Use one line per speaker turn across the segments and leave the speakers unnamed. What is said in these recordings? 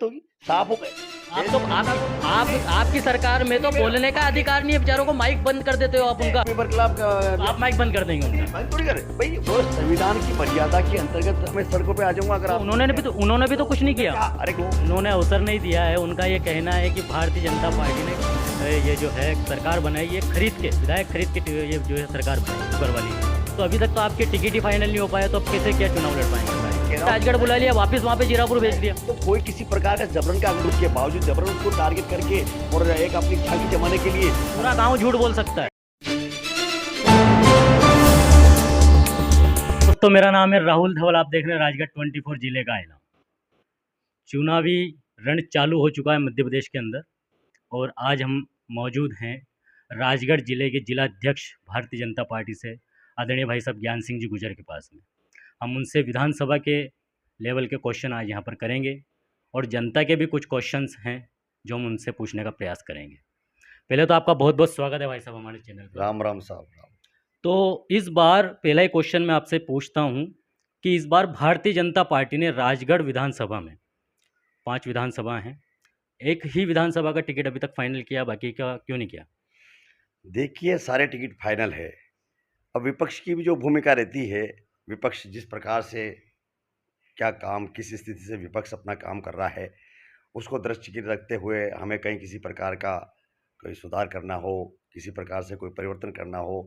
तो साफ हो गए।
आप तो आप आपकी सरकार में तो बोलने का अधिकार नहीं है, बेचारों को माइक बंद कर देते हो आप उनका।
पेपर क्लब
आप माइक बंद कर देंगे उनका।
बंद थोड़ी करे भाई, वो संविधान की मर्यादा के अंतर्गत मैं सड़कों पे आ जाऊंगा अगर
तो
आप।
उन्होंने भी तो कुछ नहीं किया।
अरे
उन्होंने अवसर नहीं दिया है। उनका ये कहना है कि भारतीय जनता पार्टी ने ये जो है सरकार बनाई, ये खरीद के, विधायक खरीद के ये जो है सरकार बनाई शुगर वाली। तो अभी तक तो आपके टिकट ही फाइनल नहीं हो पाया, तो अब कैसे क्या चुनाव लड़ पाएंगे? राजगढ़ बुला लिया, वापस वहाँ पे जीरापुर भेज दिया।
तो कोई किसी प्रकार का जबरन का अनुरोध के बावजूद जबरन उसको टारगेट करके और एक अपनी झांकी जमाने के लिए
पूरा गाँव झूठ बोल सकता है। दोस्तों मेरा नाम है राहुल धवल, आप देख रहे हैं राजगढ़ 24 जिले का ऐलान। चुनावी रण चालू हो चुका है मध्य प्रदेश के अंदर, और आज हम मौजूद हैं राजगढ़ जिले के जिला अध्यक्ष भारतीय जनता पार्टी से आदरणीय भाई साहब ज्ञान सिंह जी गुजर के पास में। हम उनसे विधानसभा के लेवल के क्वेश्चन आज यहाँ पर करेंगे, और जनता के भी कुछ क्वेश्चंस हैं जो हम उनसे पूछने का प्रयास करेंगे। पहले तो आपका बहुत बहुत स्वागत है भाई साहब हमारे चैनल पर।
राम राम साहब राम।
तो इस बार पहला ही क्वेश्चन मैं आपसे पूछता हूँ कि इस बार भारतीय जनता पार्टी ने राजगढ़ विधानसभा में, 5 विधानसभा हैं, एक ही विधानसभा का टिकट अभी तक फाइनल किया, बाकी का क्यों नहीं किया?
देखिए सारे टिकट फाइनल है। अब विपक्ष की भी जो भूमिका रहती है, विपक्ष जिस प्रकार से क्या काम किस स्थिति से विपक्ष अपना काम कर रहा है, उसको दृष्टिगत रखते हुए हमें कहीं किसी प्रकार का कोई सुधार करना हो, किसी प्रकार से कोई परिवर्तन करना हो,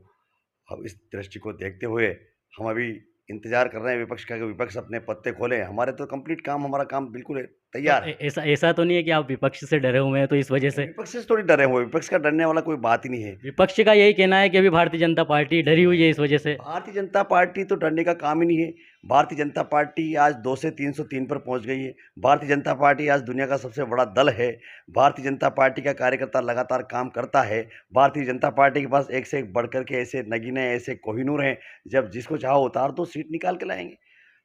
अब इस दृष्टि को देखते हुए हम अभी इंतजार कर रहे हैं विपक्ष का कि विपक्ष अपने पत्ते खोले। हमारे तो कंप्लीट काम, हमारा काम बिल्कुल तैयार है।
ऐसा ऐसा तो नहीं है कि आप विपक्ष से डरे हुए हैं तो इस वजह से?
विपक्ष से थोड़ी डरे हुए, विपक्ष का डरने वाला कोई बात ही नहीं है।
विपक्ष का यही कहना है कि अभी भारतीय जनता पार्टी डरी हुई है इस वजह से।
भारतीय जनता पार्टी तो डरने का काम ही नहीं है। भारतीय जनता पार्टी आज 2 से 303 पर पहुंच गई है। भारतीय जनता पार्टी आज दुनिया का सबसे बड़ा दल है। भारतीय जनता पार्टी का कार्यकर्ता लगातार काम करता है। भारतीय जनता पार्टी के पास एक से एक बढ़कर के ऐसे नगीने, ऐसे कोहिनूर हैं, जब जिसको चाहो उतार दो, सीट निकाल के लाएंगे।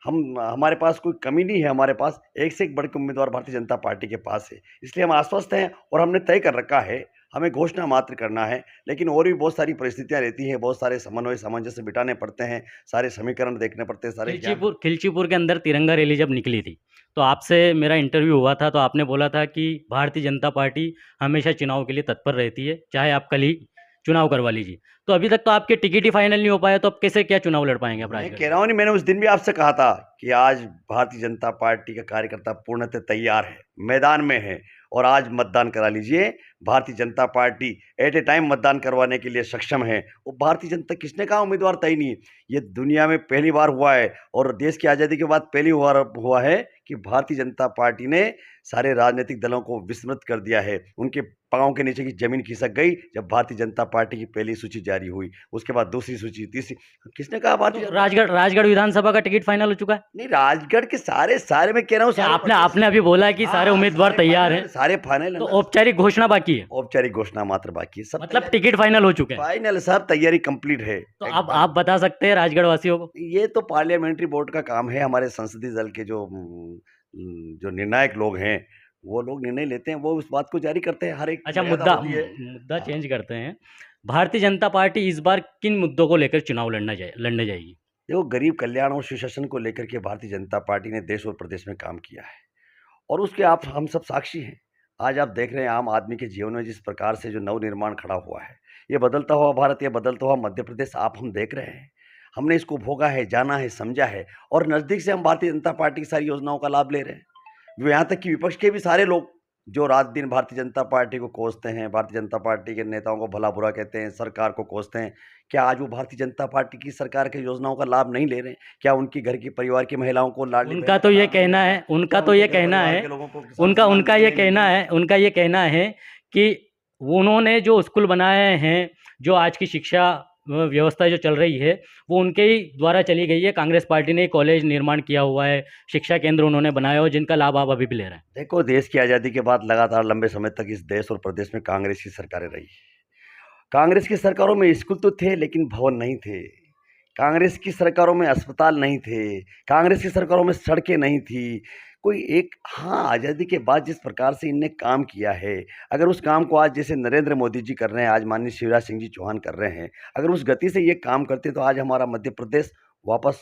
हमारे पास कोई कमी नहीं है, हमारे पास एक से एक बढ़ के उम्मीदवार भारतीय जनता पार्टी के पास है। इसलिए हम आश्वस्त हैं और हमने तय कर रखा है, हमें घोषणा मात्र करना है। लेकिन और भी बहुत सारी परिस्थितियां रहती हैं, बहुत सारे समन्वय सामंजस्य बिठाने पड़ते हैं, सारे समीकरण देखने पड़ते हैं, सारे
खिलचीपुर के अंदर तिरंगा रैली जब निकली थी तो आपसे मेरा इंटरव्यू हुआ था, तो आपने बोला था कि भारतीय जनता पार्टी हमेशा चुनाव के लिए तत्पर रहती है, चाहे आप कल ही चुनाव करवा लीजिए। तो अभी तक तो आपके टिकट ही फाइनल नहीं हो पाया, तो अब कैसे क्या चुनाव लड़ पाएंगे आप?
मैं कह रहा हूँ नहीं, मैंने उस दिन भी आपसे कहा था कि आज भारतीय जनता पार्टी का कार्यकर्ता पूर्णतः तैयार है, मैदान में है, और आज मतदान करा लीजिए। Bharatiya Janata party at A time मतदान करवाने के लिए सक्षम है। वो भारतीय जनता किसने कहा उम्मीदवार तय नहीं है? ये दुनिया में पहली बार हुआ है और देश की आज़ादी के बाद पहली बार हुआ है कि भारतीय जनता पार्टी ने सारे राजनीतिक दलों को विस्मृत कर दिया है। उनके पाँव के नीचे की जमीन खिसक गई जब भारतीय जनता पार्टी की पहली सूची जारी हुई, उसके बाद दूसरी सूची, तीसरी। किसने कहा भारतीय?
राजगढ़ विधानसभा का टिकट फाइनल हो चुका है?
नहीं, राजगढ़ के सारे मैं कह रहा हूँ,
आपने अभी बोला कि सारे उम्मीदवार तैयार हैं,
सारे फाइनल,
तो औपचारिक घोषणा बाकी है?
औपचारिक घोषणा मात्र बाकी है, सब
मतलब टिकट फाइनल हो चुके हैं?
फाइनल, सब तैयारी कंप्लीट है।
तो अब आप बता सकते हैं राजगढ़ वासियों को?
ये तो पार्लियामेंट्री बोर्ड का काम है। हमारे संसदीय दल के जो निर्णायक लोग हैं, वो लोग निर्णय लेते हैं, वो उस बात को जारी करते हैं। हर एक
अच्छा, मुद्दा चेंज करते हैं। भारतीय जनता पार्टी इस बार किन मुद्दों को लेकर चुनाव लड़ने जाएगी?
देखो, गरीब कल्याण और सुशासन को लेकर के भारतीय जनता पार्टी ने देश और प्रदेश में काम किया है, और उसके आप हम सब साक्षी हैं। आज आप देख रहे हैं आम आदमी के जीवन में जिस प्रकार से जो नवनिर्माण खड़ा हुआ है, ये बदलता हुआ भारत, ये बदलता हुआ मध्य प्रदेश आप हम देख रहे हैं। हमने इसको भोगा है, जाना है, समझा है, और नज़दीक से हम भारतीय जनता पार्टी की सारी योजनाओं का लाभ ले रहे हैं। यहाँ तक कि विपक्ष के भी सारे लोग जो रात दिन भारतीय जनता पार्टी को कोसते हैं, भारतीय जनता पार्टी के नेताओं को भला बुरा कहते हैं, सरकार को कोसते हैं, क्या आज वो भारतीय जनता पार्टी की सरकार की योजनाओं का लाभ नहीं ले रहे हैं? क्या उनकी घर की परिवार की महिलाओं को
उनका तो ये कहना है उनका ये कहना है कि उन्होंने जो स्कूल बनाए हैं, जो आज की शिक्षा व्यवस्था जो चल रही है, वो उनके ही द्वारा चली गई है। कांग्रेस पार्टी ने कॉलेज निर्माण किया हुआ है, शिक्षा केंद्र उन्होंने बनाया हो, जिनका लाभ आप अभी भी ले रहे हैं।
देखो, देश की आज़ादी के बाद लगातार लंबे समय तक इस देश और प्रदेश में कांग्रेस की सरकारें रही। कांग्रेस की सरकारों में स्कूल तो थे लेकिन भवन नहीं थे। कांग्रेस की सरकारों में अस्पताल नहीं थे। कांग्रेस की सरकारों में सड़कें नहीं थी। कोई एक, हाँ, आज़ादी के बाद जिस प्रकार से इनने काम किया है, अगर उस काम को आज जैसे नरेंद्र मोदी जी कर रहे हैं, आज माननीय शिवराज सिंह जी चौहान कर रहे हैं, अगर उस गति से ये काम करते तो आज हमारा मध्य प्रदेश वापस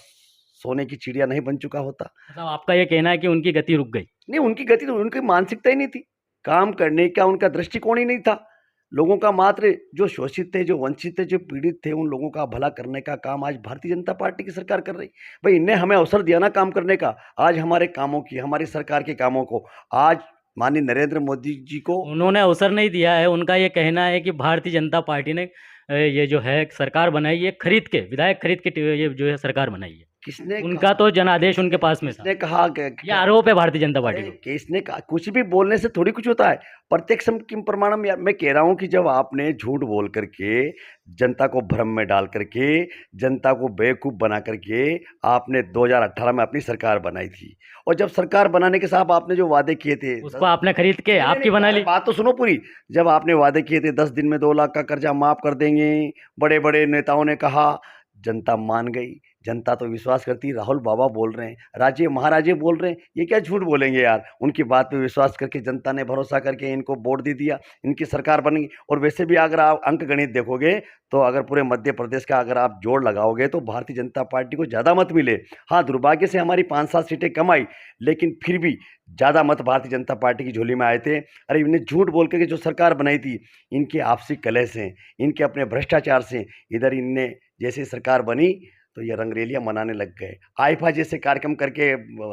सोने की चिड़िया नहीं बन चुका होता।
मतलब आपका ये कहना है कि उनकी गति रुक गई।
नहीं, उनकी गति तो, उनकी मानसिकता ही नहीं थी, काम करने का उनका दृष्टिकोण ही नहीं था। लोगों का मात्र, जो शोषित थे, जो वंचित थे, जो पीड़ित थे, उन लोगों का भला करने का काम आज भारतीय जनता पार्टी की सरकार कर रही। भाई, इनने हमें अवसर दिया ना काम करने का। आज हमारे कामों की, हमारी सरकार के कामों को आज माननीय नरेंद्र मोदी जी को
उन्होंने अवसर नहीं दिया है। उनका ये कहना है कि भारतीय जनता पार्टी ने ये जो है सरकार बनाई, ये खरीद के, विधायक खरीद के ये जो है सरकार बनाई है।
किसने
उनका
कहा?
तो जनादेश उनके पास में था।
किसने कहा
ये आरोप है भारतीय जनता पार्टी
अरे
को।
किसने कहा? कुछ भी बोलने से थोड़ी कुछ होता है। प्रत्यक्षम किम प्रमाणम। यार, मैं कह रहा हूं कि जब आपने झूठ बोल करके, जनता को भ्रम में डाल करके, जनता को बेवकूफ बना करके आपने 2018 में अपनी सरकार बनाई थी, और जब सरकार बनाने के साथ आपने जो वादे किए थे,
उसको आपने खरीद के
नहीं,
आपकी
नहीं,
बना
अरे
ली।
बात तो सुनो पूरी। जब आपने वादे किए थे 10 दिन में 2 लाख का कर्जा माफ कर देंगे, बड़े बड़े नेताओं ने कहा, जनता मान गई। जनता तो विश्वास करती। राहुल बाबा बोल रहे हैं, राजे महाराजे बोल रहे हैं, ये क्या झूठ बोलेंगे यार? उनकी बात पे विश्वास करके जनता ने भरोसा करके इनको वोट दे दिया, इनकी सरकार बन गई। और वैसे भी अगर आप अंक गणित देखोगे, तो अगर पूरे मध्य प्रदेश का अगर आप जोड़ लगाओगे, तो भारतीय जनता पार्टी को ज़्यादा मत मिले। हाँ, दुर्भाग्य से हमारी 5-7 सीटें कम आई, लेकिन फिर भी ज़्यादा मत भारतीय जनता पार्टी की झोली में आए थे। अरे इन्हें झूठ बोल करके जो सरकार बनाई थी, इनके आपसी कलह से, इनके अपने भ्रष्टाचार से, इधर इनने जैसे सरकार बनी तो ये रंगरेलियां मनाने लग गए, आईफा जैसे कार्यक्रम करके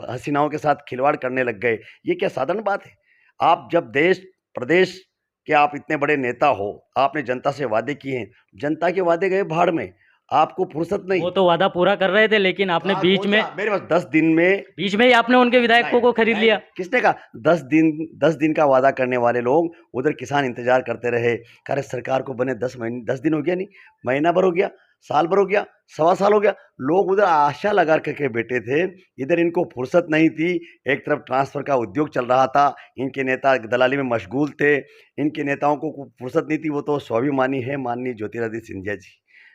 हसीनाओं के साथ खिलवाड़ करने लग गए। ये क्या साधारण बात है? आप जब देश प्रदेश के आप इतने बड़े नेता हो, आपने जनता से वादे किए हैं, जनता के वादे गए भाड़ में, आपको फुर्सत नहीं।
वो तो वादा पूरा कर रहे थे, लेकिन आपने बीच में
मेरे पास 10 दिन में
ही आपने उनके विधायकों को खरीद लिया।
किसने कहा? 10 दिन का वादा करने वाले लोग, उधर किसान इंतजार करते रहे। कार्य सरकार को बने 10 दिन हो गया, नहीं महीना भर हो गया, साल भर हो गया, सवा साल हो गया। लोग उधर आशा लगा करके बैठे थे, इधर इनको फुर्सत नहीं थी। एक तरफ ट्रांसफर का उद्योग चल रहा था, इनके नेता दलाली में मशगूल थे, इनके नेताओं को फुर्सत नहीं थी। वो तो स्वाभिमानी है माननीय ज्योतिरादित्य सिंधिया जी।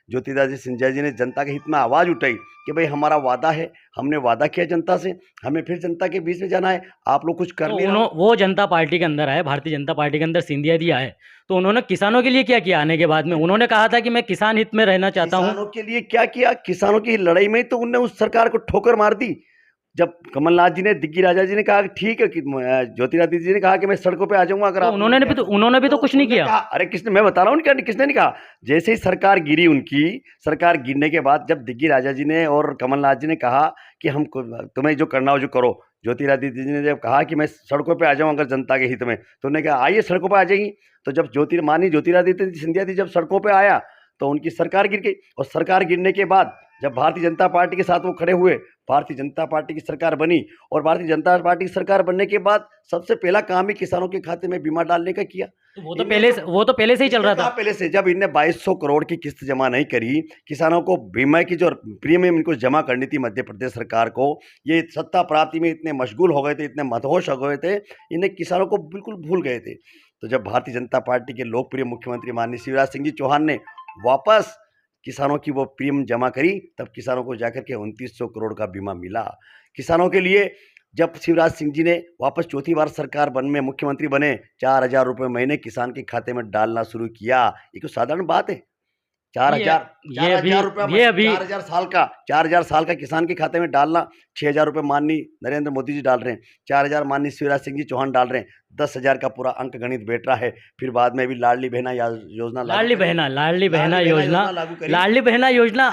ज्योतिरादित्य सिंधिया जी ने जनता के हित में आवाज़ उठाई कि भाई हमारा वादा है, हमने वादा किया जनता से, हमें फिर जनता के बीच में जाना है, आप लोग कुछ कर
तो
नहीं रहे हो।
वो जनता पार्टी के अंदर आए, भारतीय जनता पार्टी के अंदर सिंधिया जी आए, तो उन्होंने किसानों के लिए क्या किया? आने के बाद में उन्होंने कहा था कि मैं किसान हित में रहना चाहता हूँ।
किसानों के लिए क्या किया? किसानों की लड़ाई में तो उनने उस सरकार को ठोकर मार दी। जब कमलनाथ जी ने, दिग्गी राजा जी ने कहा कि ठीक है, कि ज्योतिरादित्य जी ने कहा कि मैं सड़कों पे आ जाऊंगा अगर
तो
आप,
उन्होंने भी तो कुछ नहीं
उन्होंने
किया।
कहा, अरे किसने, मैं बता रहा हूँ क्या, किसने नहीं कहा। जैसे ही सरकार गिरी, उनकी सरकार गिरने के बाद जब दिग्गी राजा जी ने और कमलनाथ जी ने कहा कि हम तुम्हें जो करना हो जो करो, ज्योतिरादित्य जी ने जब कहा कि मैं सड़कों पे आ जाऊँ अगर जनता के हित में, तो उन्होंने कहा आइए सड़कों पे आ जाएंगी। तो जब माननीय ज्योतिरादित्य सिंधिया जी जब सड़कों पे आया, तो उनकी सरकार गिर गई। और सरकार गिरने के बाद जब भारतीय जनता पार्टी के साथ वो खड़े हुए, भारतीय जनता पार्टी की सरकार बनी। और भारतीय जनता पार्टी की सरकार बनने के बाद सबसे पहला काम ही किसानों के खाते में बीमा डालने का किया।
तो वो तो पहले से ही चल रहा था।
पहले से, जब इनने 2200 करोड़ की किस्त जमा नहीं करी, किसानों को बीमा की जो प्रीमियम इनको जमा करनी थी मध्य प्रदेश सरकार को, ये सत्ता प्राप्ति में इतने मशगूल हो गए थे, इतने मदहोश हो गए थे, इन्हें किसानों को बिल्कुल भूल गए थे। तो जब भारतीय जनता पार्टी के लोकप्रिय मुख्यमंत्री माननीय शिवराज सिंह जी चौहान ने वापस किसानों की वो प्रीमियम जमा करी, तब किसानों को जाकर के 2900 करोड़ का बीमा मिला किसानों के लिए। जब शिवराज सिंह जी ने वापस चौथी बार सरकार में मुख्यमंत्री बने, 4000 रुपये महीने किसान के खाते में डालना शुरू किया। ये कोई साधारण बात है? 4000 रुपया, 4,000 साल का किसान के खाते में डालना। 6,000 रुपये माननीय नरेंद्र मोदी जी डाल रहे हैं, 4,000 माननीय शिवराज सिंह जी चौहान डाल रहे हैं, 10,000 का पूरा अंक गणित बैठ रहा है। फिर बाद में भी लाडली बहना योजना
लाडली बहना योजना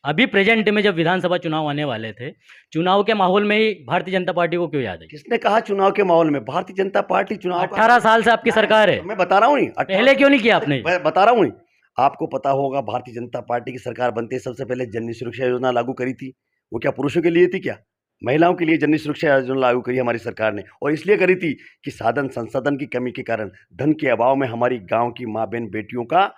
अभी प्रेजेंट में जब विधानसभा चुनाव आने वाले थे, चुनाव के माहौल में ही भारतीय जनता पार्टी को क्यों याद है?
किसने कहा चुनाव के माहौल में? भारतीय जनता पार्टी चुनाव
18 साल से आपकी सरकार है,
मैं बता रहा हूँ।
पहले क्यों नहीं किया आपने?
मैं बता रहा हूँ। आपको पता होगा, भारतीय जनता पार्टी की सरकार बनते सबसे पहले जननी सुरक्षा योजना लागू करी थी। वो क्या पुरुषों के लिए थी? क्या महिलाओं के लिए जननी सुरक्षा योजना लागू करी हमारी सरकार ने? और इसलिए करी थी कि साधन संसाधन की कमी के कारण, धन के अभाव में हमारी गांव की माँ बहन बेटियों का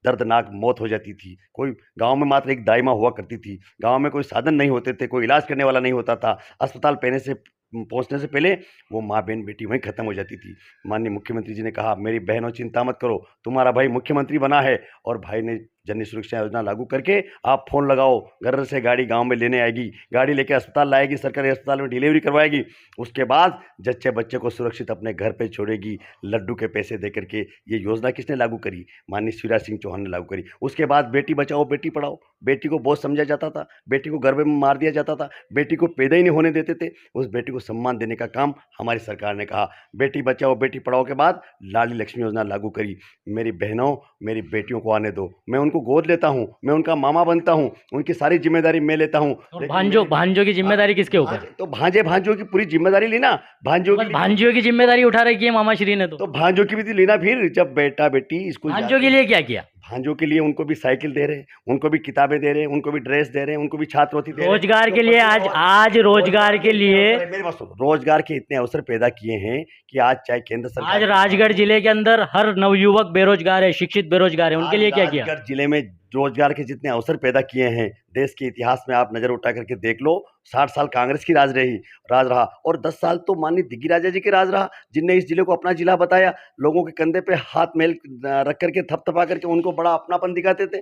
दर्दनाक मौत हो जाती थी। कोई गांव में मात्र एक दाई माँ हुआ करती थी, गांव में कोई साधन नहीं होते थे, कोई इलाज करने वाला नहीं होता था, अस्पताल पहुंचने से पहले वो माँ बहन बेटी वहीं खत्म हो जाती थी। माननीय मुख्यमंत्री जी ने कहा, मेरी बहनों चिंता मत करो, तुम्हारा भाई मुख्यमंत्री बना है। और भाई ने जननी सुरक्षा योजना लागू करके आप फ़ोन लगाओ, घर से गाड़ी गांव में लेने आएगी, गाड़ी लेके अस्पताल लाएगी, सरकारी अस्पताल में डिलीवरी करवाएगी। उसके बाद जच्चे बच्चे को सुरक्षित अपने घर पे छोड़ेगी लड्डू के पैसे दे करके। ये योजना किसने लागू करी? माननीय शिवराज सिंह चौहान ने लागू करी। उसके बाद बेटी बचाओ बेटी पढ़ाओ, बेटी को बोझ समझा जाता था, बेटी को गर्भ में मार दिया जाता था, बेटी को पैदा ही नहीं होने देते थे। उस बेटी को सम्मान देने का काम हमारी सरकार ने कहा। बेटी बचाओ बेटी पढ़ाओ के बाद लाडली लक्ष्मी योजना लागू करी। मेरी बहनों, मेरी बेटियों को आने दो, मैं उनको गोद लेता हूँ, मैं उनका मामा बनता हूँ, उनकी सारी जिम्मेदारी मैं लेता हूँ।
और भांजों की जिम्मेदारी किसके ऊपर?
तो भांजों की पूरी जिम्मेदारी लेना।
भांजियों की जिम्मेदारी उठा रखी है मामा श्री ने। तो
भांजों की भी लेना। फिर जब बेटा बेटी स्कूल
भांजों के लिए क्या किया?
भांजों के लिए उनको भी साइकिल दे रहे हैं, उनको भी किताबें दे रहे हैं, उनको भी ड्रेस दे रहे हैं, उनको भी छात्रवृत्ति दे रहे हैं।
रोजगार के लिए आज रोजगार के लिए
मेरी बात सुनो, रोजगार के इतने अवसर पैदा किए हैं कि आज चाहे केंद्र सरकार,
आज राजगढ़ जिले के अंदर हर नवयुवक बेरोजगार है, शिक्षित बेरोजगार है, उनके लिए क्या किया?
राजगढ़ जिले में रोजगार के जितने अवसर पैदा किए हैं, देश के इतिहास में आप नजर उठा करके देख लो। 60 साल कांग्रेस की राज रहा और 10 साल तो माननीय दिग्गी राजा जी की राज रहा, जिनने इस जिले को अपना जिला बताया, लोगों के कंधे पे हाथ मेल रख करके थपथपा करके उनको बड़ा अपनापन दिखाते थे।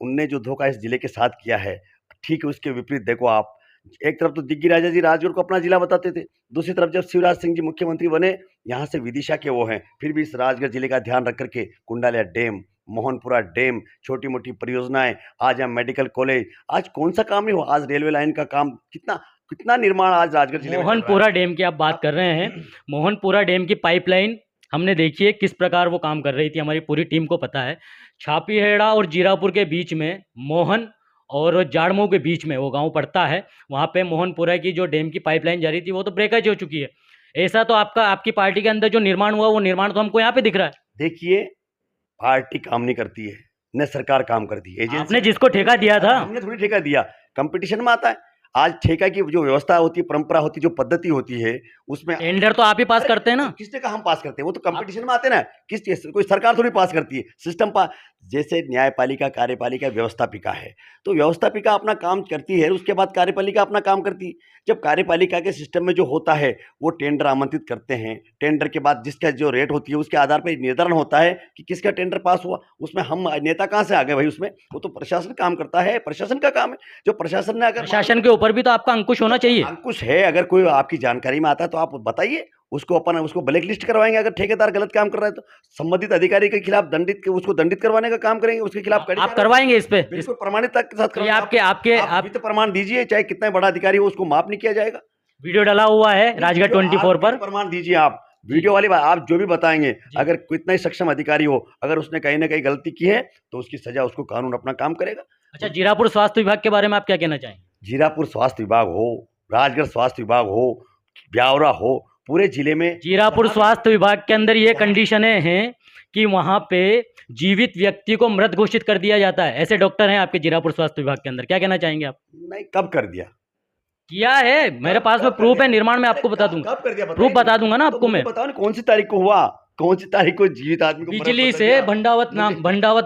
उनने जो धोखा इस जिले के साथ किया है, ठीक है, उसके विपरीत देखो आप। एक तरफ तो दिग्गी राजा जी राजगढ़ को अपना जिला बताते थे, दूसरी तरफ जब शिवराज सिंह जी मुख्यमंत्री बने, यहाँ से विदिशा के वो हैं, फिर भी इस राजगढ़ जिले का ध्यान रख करके कुंडालिया डैम, मोहनपुरा डैम, छोटी मोटी परियोजनाएं, आज यहाँ मेडिकल कॉलेज, आज कौन सा काम नहीं हो, आज रेलवे लाइन का काम, कितना कितना निर्माण आज राजगढ़ जिले में।
मोहनपुरा डैम की आप बात कर रहे हैं, मोहनपुरा डैम की पाइपलाइन हमने देखी है किस प्रकार वो काम कर रही थी, हमारी पूरी टीम को पता है। छापीहेड़ा और जीरापुर के बीच में, मोहन और जाड़मऊ के बीच में वो गांव पड़ता है, वहाँ पे मोहनपुरा की जो डैम की पाइपलाइन जा रही थी वो तो ब्रेकेज हो चुकी है। ऐसा तो आपकी पार्टी के अंदर जो निर्माण हुआ वो निर्माण तो हमको यहाँ पे दिख रहा है।
देखिए, पार्टी काम नहीं करती है, न सरकार काम करती है।
आपने जिसको ठेका दिया था,
हमने थोड़ी ठेका दिया, कंपटीशन में आता है। आज ठेका की जो व्यवस्था होती है, परंपरा होती है, जो पद्धति होती है, उसमें
टेंडर तो आप ही पास करते हैं ना।
किसने कहा हम पास करते हैं? वो तो कंपटीशन में आते हैं ना। कोई सरकार थोड़ी पास करती है, सिस्टम पास। जैसे न्यायपालिका, कार्यपालिका, व्यवस्थापिका है, तो व्यवस्थापिका अपना काम करती है, उसके बाद कार्यपालिका अपना काम करती है। जब कार्यपालिका के सिस्टम में जो होता है, वो टेंडर आमंत्रित करते हैं, टेंडर के बाद जिसका जो रेट होती है उसके आधार पर निर्धारण होता है कि किसका टेंडर पास हुआ। उसमें हम नेता कहाँ से आ गए भाई? उसमें वो तो प्रशासन काम करता है, प्रशासन का काम है। जो प्रशासन ने, अगर
प्रशासन के ऊपर भी तो आपका अंकुश होना चाहिए।
अंकुश है, अगर कोई आपकी जानकारी में आता है तो आप बताइए, उसको ब्लैक लिस्ट करवाएंगे। अगर ठेकेदार गलत काम कर रहा है तो संबंधित अधिकारी के खिलाफ उसको दंडित करवाने का काम करेंगे, उसके खिलाफ
आप करवाएंगे इस पे?
बिल्कुल प्रमाणिकता के साथ
करवाएंगे। आप
भी तो प्रमाण दीजिए, चाहे कितना बड़ा अधिकारी हो, उसको माफ नहीं किया जाएगा।
वीडियो डाला हुआ है राजगढ़ 24 पर,
प्रमाण दीजिए आप। वीडियो वाली बात आप जो भी बताएंगे, अगर कितना ही सक्षम अधिकारी हो, अगर उसने कहीं ना कहीं गलती की है तो उसकी सजा, उसको कानून अपना काम करेगा।
अच्छा, जीरापुर स्वास्थ्य विभाग के बारे में आप क्या कहना चाहेंगे?
जीरापुर स्वास्थ्य विभाग हो, राजगढ़ स्वास्थ्य विभाग हो, ब्यावरा हो, पूरे जिले में
जीरापुर स्वास्थ्य विभाग के अंदर ये कंडीशनें हैं कि वहां पे जीवित व्यक्ति को मृत घोषित कर दिया जाता है। ऐसे डॉक्टर हैं आपके जीरापुर स्वास्थ्य विभाग के अंदर, क्या कहना चाहेंगे आप?
नहीं, कब कर दिया?
किया है, मेरे पास में प्रूफ है, निर्माण में आपको बता दूंगा।
कब कर दिया?
प्रूफ बता दूंगा ना आपको मैं।
बताओ ना, कौन सी तारीख को हुआ? कौन सी तारीख को जीवित आदमी को
बिजली से भंडावत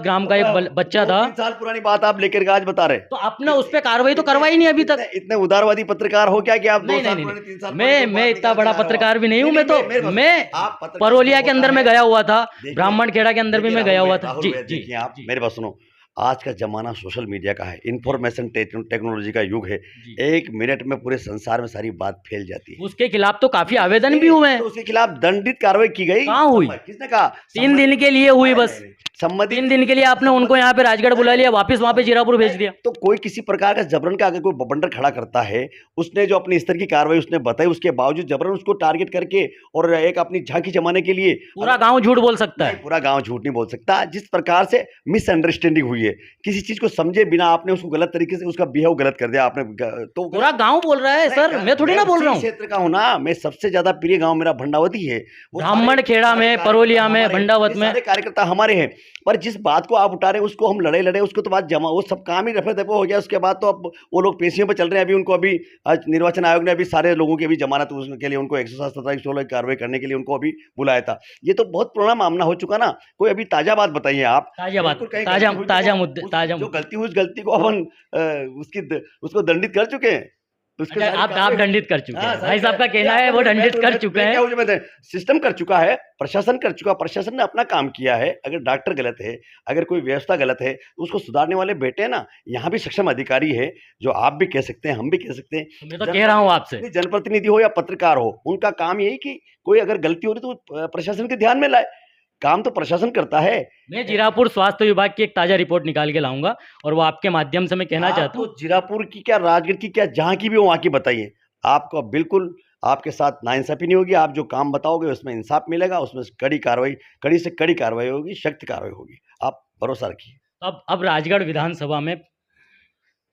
ग्राम का एक बच्चा था।
3 साल पुरानी बात आप लेकर आज बता रहे।
तो आपने उस पर कार्रवाई तो करवाई नहीं अभी तक।
इतने उदारवादी पत्रकार हो क्या कि आप 2 साल पुराने, 3 साल?
मैं इतना बड़ा पत्रकार भी नहीं हूँ। मैं परोलिया के अंदर में गया हुआ था, ब्राह्मण खेड़ा के अंदर भी मैं गया हुआ था। जी
देखिए, आप मेरे बात सुनो। आज का जमाना सोशल मीडिया का है, इंफॉर्मेशन टेक्नोलॉजी का युग है। 1 मिनट में पूरे संसार में सारी बात फैल जाती है।
उसके खिलाफ तो काफी आवेदन भी हुए हैं,
तो उसके खिलाफ दंडित कार्रवाई की गई।
कहाँ हुई?
किसने कहा?
3 दिन के लिए हुई बस। 3 दिन के लिए आपने उनको यहाँ पे राजगढ़ बुला लिया, वापस वहाँ पे जीरापुर भेज दिया।
तो कोई किसी प्रकार का जबरन का अगर कोई बवंडर खड़ा करता है, उसने जो अपने स्तर की कार्रवाई उसने बताई, उसके बावजूद जबरन उसको टारगेट करके और एक अपनी झांकी जमाने के लिए
पूरा गांव झूठ बोल सकता है।
पूरा गांव झूठ नहीं बोल सकता। जिस प्रकार से मिसअंडरस्टैंडिंग हुई है, किसी चीज को समझे बिना आपने उसको गलत तरीके से उसका बिहेव गलत कर दिया आपने, तो
पूरा गांव बोल रहा है। सर, मैं थोड़ी ना बोल रहा हूँ।
क्षेत्र का हूँ ना मैं, सबसे ज्यादा प्रिय गांव मेरा भंडावती है।
ब्राह्मण खेड़ा में, परोलिया में, भंडावत में
सारे कार्यकर्ता हमारे हैं। पर जिस बात को आप उठा रहे हैं उसको हम लड़े उसको तो बात जमा, वो सब काम ही रफे दफे हो गया। उसके बाद तो अब वो लोग पेशियों पर चल रहे हैं। अभी उनको अभी आज निर्वाचन आयोग ने अभी सारे लोगों की अभी जमानत के लिए उनको 107, 17, 16 कार्रवाई करने के लिए उनको अभी बुलाया था। ये तो बहुत पुराना मामला हो चुका ना। कोई अभी ताजा बात बताइए आप।
ताजा बात, ताजा मुद्दे, ताजा
जो गलती हुई, उस गलती को अपन उसको दंडित कर चुके हैं। उसके
अच्छा,
सारी
आप
कार्रवाई
दंडित कर चुके
हाँ,
हैं,
सारी
भाई साहब का
कार्रवाई
कहना है वो दंडित कर चुके हैं।
सिस्टम कर चुका है, प्रशासन कर चुका, प्रशासन ने अपना काम किया है। अगर डॉक्टर गलत है, अगर कोई व्यवस्था गलत है, तो उसको सुधारने वाले बैठे हैं ना। यहाँ भी सक्षम अधिकारी है, जो आप भी कह सकते हैं, हम भी कह सकते हैं।
तो मैं तो कह रहा हूँ आपसे,
जनप्रतिनिधि हो या पत्रकार हो, उनका काम यही कि कोई अगर गलती हो रही तो प्रशासन के ध्यान में लाए। काम तो प्रशासन करता है।
मैं जीरापुर स्वास्थ्य विभाग की एक ताजा रिपोर्ट निकाल के लाऊंगा और वो आपके माध्यम से मैं कहना
आप
चाहता हूँ।
तो जीरापुर की क्या, राजगढ़ की क्या, जहाँ की भी हो वहाँ की बताइए। आपको बिल्कुल आपके साथ नाइंसाफी नहीं होगी। आप जो काम बताओगे उसमें इंसाफ मिलेगा, उसमें कड़ी कार्रवाई, कड़ी से कड़ी कार्रवाई होगी, सख्त कार्रवाई होगी। आप भरोसा रखिए।
अब राजगढ़ विधानसभा में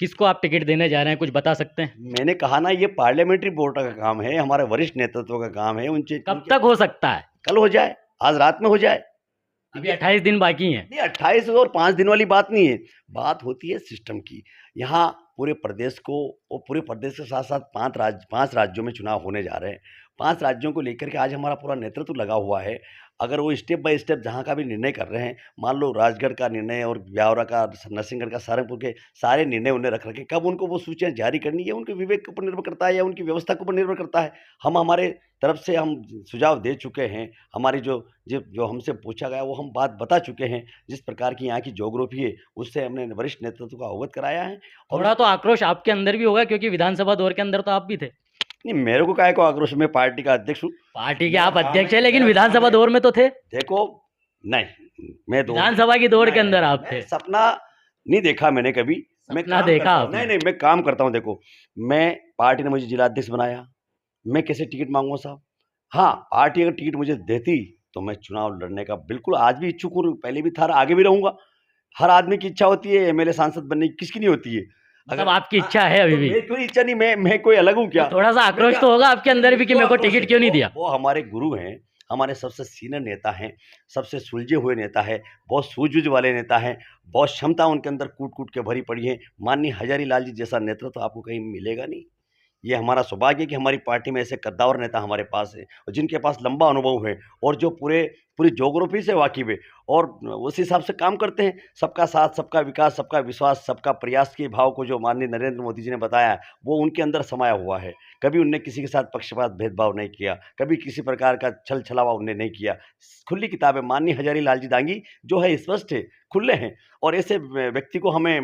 किसको आप टिकट देने जा रहे हैं, कुछ बता सकते हैं?
मैंने कहा ना, ये पार्लियामेंट्री बोर्ड का काम है, हमारे वरिष्ठ नेतृत्व का काम है। उनसे
कब तक हो सकता है?
कल हो जाए, आज रात में हो जाए।
अभी 28 दिन बाकी हैं।
नहीं, 28 और 5 दिन वाली बात नहीं है, बात होती है सिस्टम की। यहाँ पूरे प्रदेश को, और पूरे प्रदेश के साथ साथ 5 राज्यों में चुनाव होने जा रहे हैं। 5 राज्यों को लेकर के आज हमारा पूरा नेतृत्व लगा हुआ है। अगर वो स्टेप बाय स्टेप जहाँ का भी निर्णय कर रहे हैं, मान लो राजगढ़ का निर्णय और ब्यावरा का, नरसिंहगढ़ का, सारंगपुर के सारे निर्णय उन्हें रख रखे। कब उनको वो सूचियाँ जारी करनी है, उनके विवेक के ऊपर निर्भर करता है या उनकी व्यवस्था के ऊपर निर्भर करता है। हम हमारे तरफ से हम सुझाव दे चुके हैं। हमारी जो हमसे पूछा गया वो हम बात बता चुके हैं। जिस प्रकार की यहाँ की ज्योग्राफी है, उससे हमने वरिष्ठ नेतृत्व को अवगत कराया है। और
थोड़ा तो आक्रोश आपके अंदर भी होगा, क्योंकि विधानसभा दौर के अंदर तो आप भी थे।
नहीं, मेरे को काहे को आक्रोश, मैं पार्टी का अध्यक्ष हूँ।
पार्टी के आप अध्यक्ष हैं, लेकिन विधानसभा दौर में तो थे।
देखो, नहीं, मैं
विधानसभा की दौर के अंदर आप थे।
सपना नहीं देखा मैंने कभी। मैं
सपना
काम
देखा
करता हूँ।
आपने।
नहीं, मैं काम करता हूँ। देखो, मैं, पार्टी ने मुझे जिलाध्यक्ष बनाया, मैं कैसे टिकट मांगूंगा साहब? हाँ, पार्टी अगर टिकट मुझे देती तो मैं चुनाव लड़ने का बिल्कुल आज भी इच्छुक हूँ, पहले भी था, आगे भी रहूंगा। हर आदमी की इच्छा होती है एमएलए सांसद बनने की, किसकी नहीं होती है?
मतलब आपकी इच्छा है अभी भी?
मेरी कोई इच्छा नहीं, मैं कोई अलग हूँ क्या?
तो थोड़ा सा आक्रोश तो होगा आपके अंदर भी कि मेरे को टिकट क्यों नहीं दिया?
वो हमारे गुरु हैं, हमारे सबसे सीनियर नेता हैं, सबसे सुलझे हुए नेता है, बहुत सूझबूझ वाले नेता हैं, बहुत क्षमता उनके अंदर कूट कूट के भरी पड़ी है। माननीय हजारी लाल जी जैसा नेतृत्व आपको कहीं मिलेगा नहीं। ये हमारा सौभाग्य है कि हमारी पार्टी में ऐसे कद्दावर नेता हमारे पास है, और जिनके पास लंबा अनुभव है, और जो पूरी ज्योग्राफी से वाकिफ है, और उस हिसाब से काम करते हैं। सबका साथ, सबका विकास, सबका विश्वास, सबका प्रयास के भाव को जो माननीय नरेंद्र मोदी जी ने बताया है, वो उनके अंदर समाया हुआ है। कभी उनने किसी के साथ पक्षपात, भेदभाव नहीं किया, कभी किसी प्रकार का छल छलावा उनने नहीं किया। खुली किताब है। माननीय हजारी लाल जी दांगी जो है स्पष्ट है, खुले हैं, और ऐसे व्यक्ति को हमें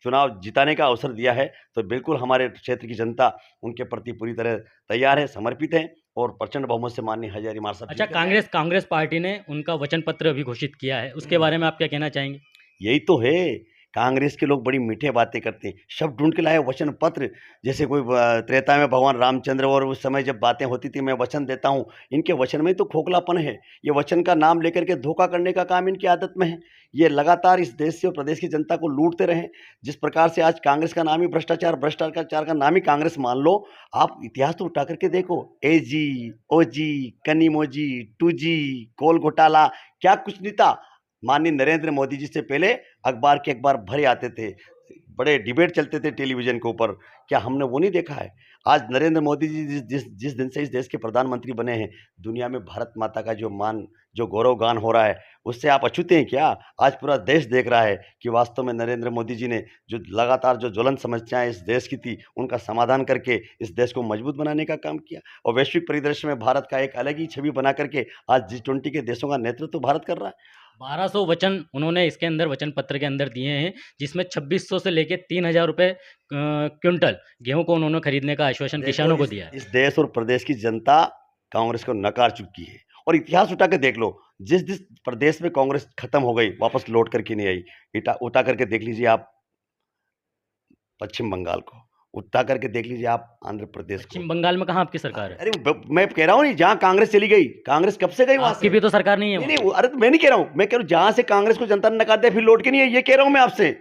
चुनाव जिताने का अवसर दिया है, तो बिल्कुल हमारे क्षेत्र की जनता उनके प्रति पूरी तरह तैयार है, समर्पित है, और प्रचंड बहुमत से माननीय हजारी मार साहब।
अच्छा, कांग्रेस पार्टी ने उनका वचन पत्र अभी घोषित किया है, उसके बारे में आप क्या कहना चाहेंगे?
यही तो है, कांग्रेस के लोग बड़ी मीठे बातें करते हैं, शब्द ढूंढ के लाए वचन पत्र। जैसे कोई त्रेता में भगवान रामचंद्र, और उस समय जब बातें होती थी, मैं वचन देता हूँ, इनके वचन में तो खोखलापन है। ये वचन का नाम लेकर के धोखा करने का काम इनकी आदत में है। ये लगातार इस देश से और प्रदेश की जनता को लूटते रहे। जिस प्रकार से आज कांग्रेस का नाम ही भ्रष्टाचार का नाम ही कांग्रेस मान लो। आप इतिहास तो उठा करके देखो, एजी, ओजी, कनीमोजी, टूजी, कोल घोटाला, क्या कुछ नहीं था। माननीय नरेंद्र मोदी जी से पहले अखबार भरे आते थे, बड़े डिबेट चलते थे टेलीविजन के ऊपर। क्या हमने वो नहीं देखा है? आज नरेंद्र मोदी जी जिस दिन से इस देश के प्रधानमंत्री बने हैं, दुनिया में भारत माता का जो गौरवगान हो रहा है, उससे आप अछूते हैं क्या? आज पूरा देश देख रहा है कि वास्तव में नरेंद्र मोदी जी ने जो लगातार जो ज्वलंत समस्याएं इस देश की थी, उनका समाधान करके इस देश को मजबूत बनाने का काम किया, और वैश्विक परिदृश्य में भारत का एक अलग ही छवि बना करके आज G20 के देशों का नेतृत्व भारत कर रहा है।
1200 वचन उन्होंने इसके अंदर वचन पत्र के अंदर दिए हैं, जिसमें 2600 से लेके 3000 रुपये क्विंटल गेहूं को उन्होंने खरीदने का आश्वासन किसानों को दिया है।
इस देश और प्रदेश की जनता कांग्रेस को नकार चुकी है, और इतिहास उठा के देख लो, जिस प्रदेश में कांग्रेस खत्म हो गई, वापस लौट करके नहीं आई। उठा करके देख लीजिए आप पश्चिम बंगाल को, उठा करके देख लीजिए आप आंध्र प्रदेश को।
पश्चिम बंगाल में कहाँ आपकी सरकार है?
अरे मैं कह रहा हूँ नहीं, जहाँ कांग्रेस चली गई, कांग्रेस कब से गई वहां
आपकी
से?
भी तो सरकार नहीं है
नहीं नहीं, अरे मैं नहीं कह रहा हूँ, मैं कह रहा हूँ जहां से कांग्रेस को जनता ने नकार दिया फिर लौट के नहीं आई, ये कह रहा हूँ मैं आपसे।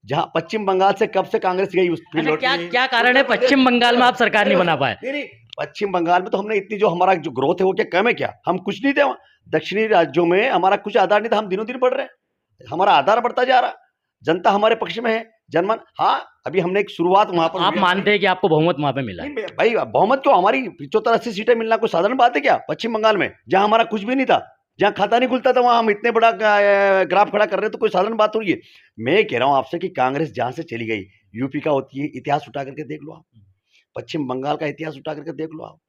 जहां पश्चिम बंगाल से कब से कांग्रेस गई, उस फिर
अच्छा,
लौट
क्या
के नहीं।
क्या कारण है पश्चिम बंगाल में आप सरकार नहीं बना पाए?
नहीं, पश्चिम बंगाल में तो हमने इतनी जो हमारा जो ग्रोथ है वो क्या कम है क्या? हम कुछ नहीं थे वहाँ। दक्षिणी राज्यों में हमारा कुछ आधार नहीं था, हम दिनों दिन बढ़ रहे हैं, हमारा आधार बढ़ता जा रहा, जनता हमारे पक्ष में है, जनमन। हाँ, अभी हमने एक शुरुआत वहां पर।
आप मानते हैं कि आपको बहुमत वहां पे मिला है?
नहीं भाई, बहुमत क्यों, हमारी 75-80 सीटें मिलना कोई साधारण बात है क्या? पश्चिम बंगाल में जहां हमारा कुछ भी नहीं था, जहां खाता नहीं खुलता था, वहां हम इतने बड़ा ग्राफ खड़ा कर रहे हैं, तो कोई साधारण बात हो रही है? मैं कह रहा हूं आपसे कि कांग्रेस जहां से चली गई, यूपी का होती है, इतिहास उठा करके देख लो आप। पश्चिम बंगाल का इतिहास उठा करके देख लो आप,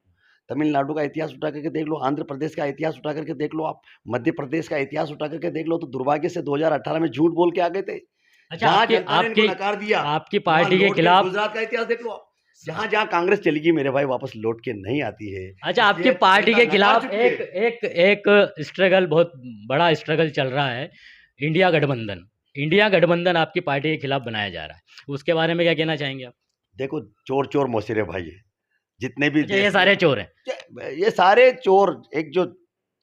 तमिलनाडु का इतिहास उठा करके देख लो, आंध्र प्रदेश का इतिहास उठा करके देख लो आप, मध्य प्रदेश का इतिहास उठा करके देख लो, तो दुर्भाग्य से 2018 में झूठ बोल के आ गए थे।
अच्छा,
जहां
आपकी
जनता ने इनको
आपकी
नकार दिया,
आपकी
वहां
पार्टी के
लौट के
खिलाफ
गुजरात का इतिहास देख लो आप, जहां जहां कांग्रेस चली गई मेरे भाई वापस लौट के नहीं आती है।
अच्छा, आपकी
इसलिए
पार्टी
जनता
के
नकार
खिलाफ
चुकी
एक
है।
एक एक स्ट्रगल, बहुत बड़ा स्ट्रगल चल रहा है, इंडिया गठबंधन। इंडिया गठबंधन आपकी पार्टी के खिलाफ बनाया जा रहा है, उसके बारे में क्या कहना चाहेंगे आप?
देखो, चोर चोर मौसेरे भाई है, जितने भी
अच्छा, ये
देश
सारे चोर हैं।
ये सारे चोर। एक जो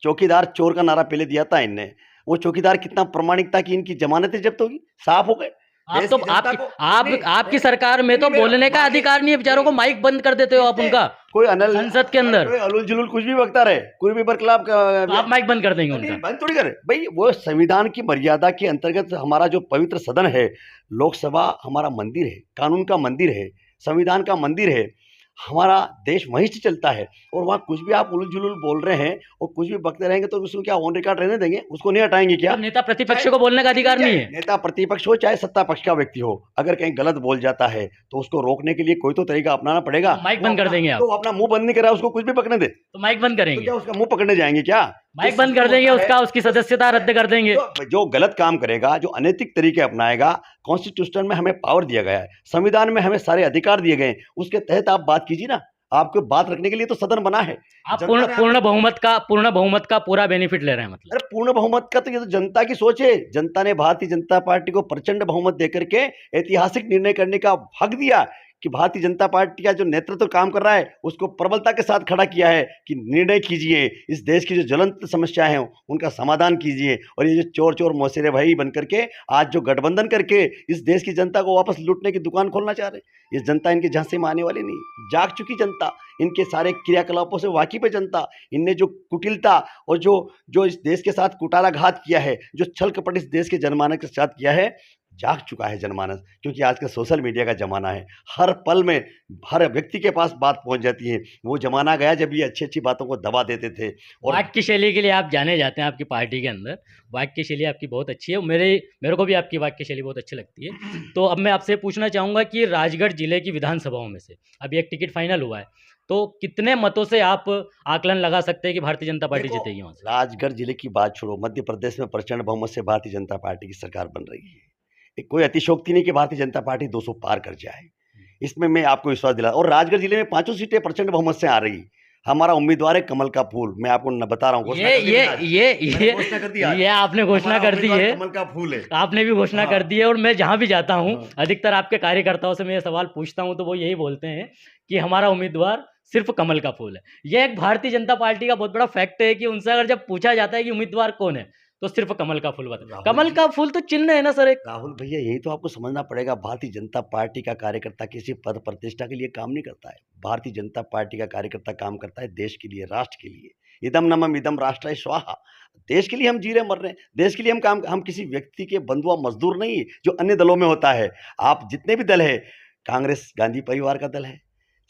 चौकीदार चोर का नारा पहले दिया था इनने, वो चौकीदार कितना प्रामाणिक था कि इनकी जमानतें जब्त होगी, साफ हो गए।
आप
देश
तो
की जनता
आपकी
को
आप
नहीं,
आपकी
नहीं,
सरकार में
नहीं,
तो
मेरा
बोलने का
मांगे
अधिकार नहीं है, बेचारों को माइक बंद कर देते हो आप
किसने?
उनका,
कोई अनल
संसद के अंदर।
कोई अलुल जुलुल कुछ भी बकता रहे, कोई भी बरखलाफ
तो आप माइक बंद कर देंगे उनका?
बंद थोड़ी करे भाई, वो संविधान की मर्यादा के अंतर्गत हमारा जो पवित्र सदन है, लोकसभा हमारा मंदिर है, कानून का मंदिर है, संविधान का मंदिर है, हमारा देश वहीं से चलता है। और वहाँ कुछ भी आप उलझ जुलूल बोल रहे हैं और कुछ भी बकते रहेंगे तो उसको क्या ऑन रिकॉर्ड रहने देंगे? उसको नहीं हटाएंगे क्या?
तो नेता प्रतिपक्ष को बोलने का अधिकार नहीं है?
नेता प्रतिपक्ष हो चाहे सत्ता पक्ष का व्यक्ति हो, अगर कहीं गलत बोल जाता है तो उसको रोकने के लिए कोई तो तरीका अपनाना पड़ेगा।
तो माइक बंद कर देंगे आप?
तो वो अपना मुंह बंद नहीं कर रहा, उसको कुछ भी पकड़ने दे,
तो माइक बंद
तो
करेंगे?
क्या उसका मुंह पकड़ने जाएंगे क्या?
माइक बंद कर देंगे उसका, उसकी सदस्यता रद्द कर देंगे।
तो जो गलत काम करेगा, जो अनैतिक तरीके अपनाएगा, कॉन्स्टिट्यूशन में हमें पावर दिया गया है, संविधान में हमें सारे अधिकार दिए गए हैं, उसके तहत आप बात कीजिए ना। आपको बात रखने के लिए तो सदन बना है।
आप पूर्ण बहुमत का पूरा बेनिफिट ले रहे हैं मतलब?
अरे पूर्ण बहुमत का तो ये तो जनता की सोच है। जनता ने भारतीय जनता पार्टी को प्रचंड बहुमत देकर के ऐतिहासिक निर्णय करने का हक दिया कि भारतीय जनता पार्टी का जो नेतृत्व काम कर रहा है उसको प्रबलता के साथ खड़ा किया है कि निर्णय कीजिए, इस देश की जो ज्वलंत समस्याएं हैं उनका समाधान कीजिए। और ये जो चोर चोर मौसेरे भाई बन करके आज जो गठबंधन करके इस देश की जनता को वापस लूटने की दुकान खोलना चाह रहे हैं, ये जनता इनके झांसे में आने वाली नहीं। जाग चुकी जनता, इनके सारे क्रियाकलापों से वाकिफ है जनता। इनने जो कुटिलता और जो जो इस देश के साथ कुटालाघात किया है, जो छल कपट इस देश के जनमानस के साथ किया है, जाग चुका है जनमानस। क्योंकि आज का सोशल मीडिया का ज़माना है, हर पल में हर व्यक्ति के पास बात पहुंच जाती है। वो ज़माना गया जब ये अच्छी अच्छी बातों को दबा देते थे। और
वाक्य शैली के लिए आप जाने जाते हैं, आपकी पार्टी के अंदर वाक्य शैली आपकी बहुत अच्छी है। मेरे को भी आपकी वाक्य शैली बहुत अच्छी लगती है। तो अब मैं आपसे पूछना चाहूँगा कि राजगढ़ जिले की विधानसभाओं में से अभी एक टिकट फाइनल हुआ है, तो कितने मतों से आप आकलन लगा सकते हैं कि भारतीय जनता पार्टी
देखो,
जीतेगी वहाँ से?
राजगढ़ जिले की बात छोड़ो, मध्य प्रदेश में प्रचंड बहुमत से भारतीय जनता पार्टी की सरकार बन रही है। कोई अतिशोक्ति नहीं कि भारतीय जनता पार्टी 200 पार कर जाए, इसमें मैं आपको विश्वास दिला। और राजगढ़ जिले में 5 सीटें प्रचंड बहुमत से आ रही। हमारा उम्मीदवार है कमल का फूल। मैं आपको बता रहा हूँ, घोषणा कर दी आज। मैंने घोषणा कर दी आज।
ये आपने घोषणा
हमारा
कर दी
उम्मीदवार
है,
कमल का फूल है।
आपने भी घोषणा
हाँ।
कर दी है। और मैं जहाँ भी जाता हूँ
हाँ।
अधिकतर आपके कार्यकर्ताओं से मैं ये सवाल पूछता हूँ तो वो यही बोलते हैं कि हमारा उम्मीदवार सिर्फ कमल का फूल है। ये एक भारतीय जनता पार्टी का बहुत बड़ा फैक्ट है कि उनसे अगर जब पूछा जाता है कि उम्मीदवार कौन है तो सिर्फ कमल का फूल बता।
राहुल
कमल
जी।
का फूल तो चिन्ह है ना सर एक?
राहुल भैया, यही तो आपको समझना पड़ेगा। भारतीय जनता पार्टी का कार्यकर्ता किसी पद प्रतिष्ठा के लिए काम नहीं करता है। भारतीय जनता पार्टी का कार्यकर्ता काम करता है देश के लिए, राष्ट्र के लिए। इदम नमम इदम राष्ट्राय स्वाहा। देश के लिए हम जी रहे मर रहे हैं, देश के लिए हम किसी व्यक्ति के बंधुआ मजदूर नहीं जो अन्य दलों में होता है। आप जितने भी दल है, कांग्रेस गांधी परिवार का दल है,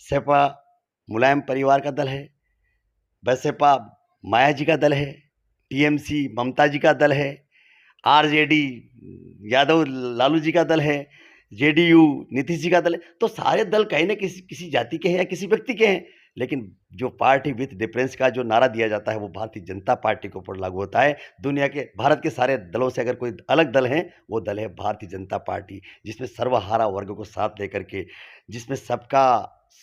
सपा मुलायम परिवार का दल है, बसपा माया जी का दल है, टीएमसी ममता जी का दल है, आरजेडी यादव लालू जी का दल है, जेडीयू नीतीश जी का दल है। तो सारे दल कहीं ना किसी जाति के हैं या किसी व्यक्ति के हैं, लेकिन जो पार्टी विथ डिफरेंस का जो नारा दिया जाता है वो भारतीय जनता पार्टी के ऊपर लागू होता है। दुनिया के, भारत के सारे दलों से अगर कोई अलग दल है वो दल है भारतीय जनता पार्टी, जिसमें सर्वहारा वर्ग को साथ लेकर के, जिसमें सबका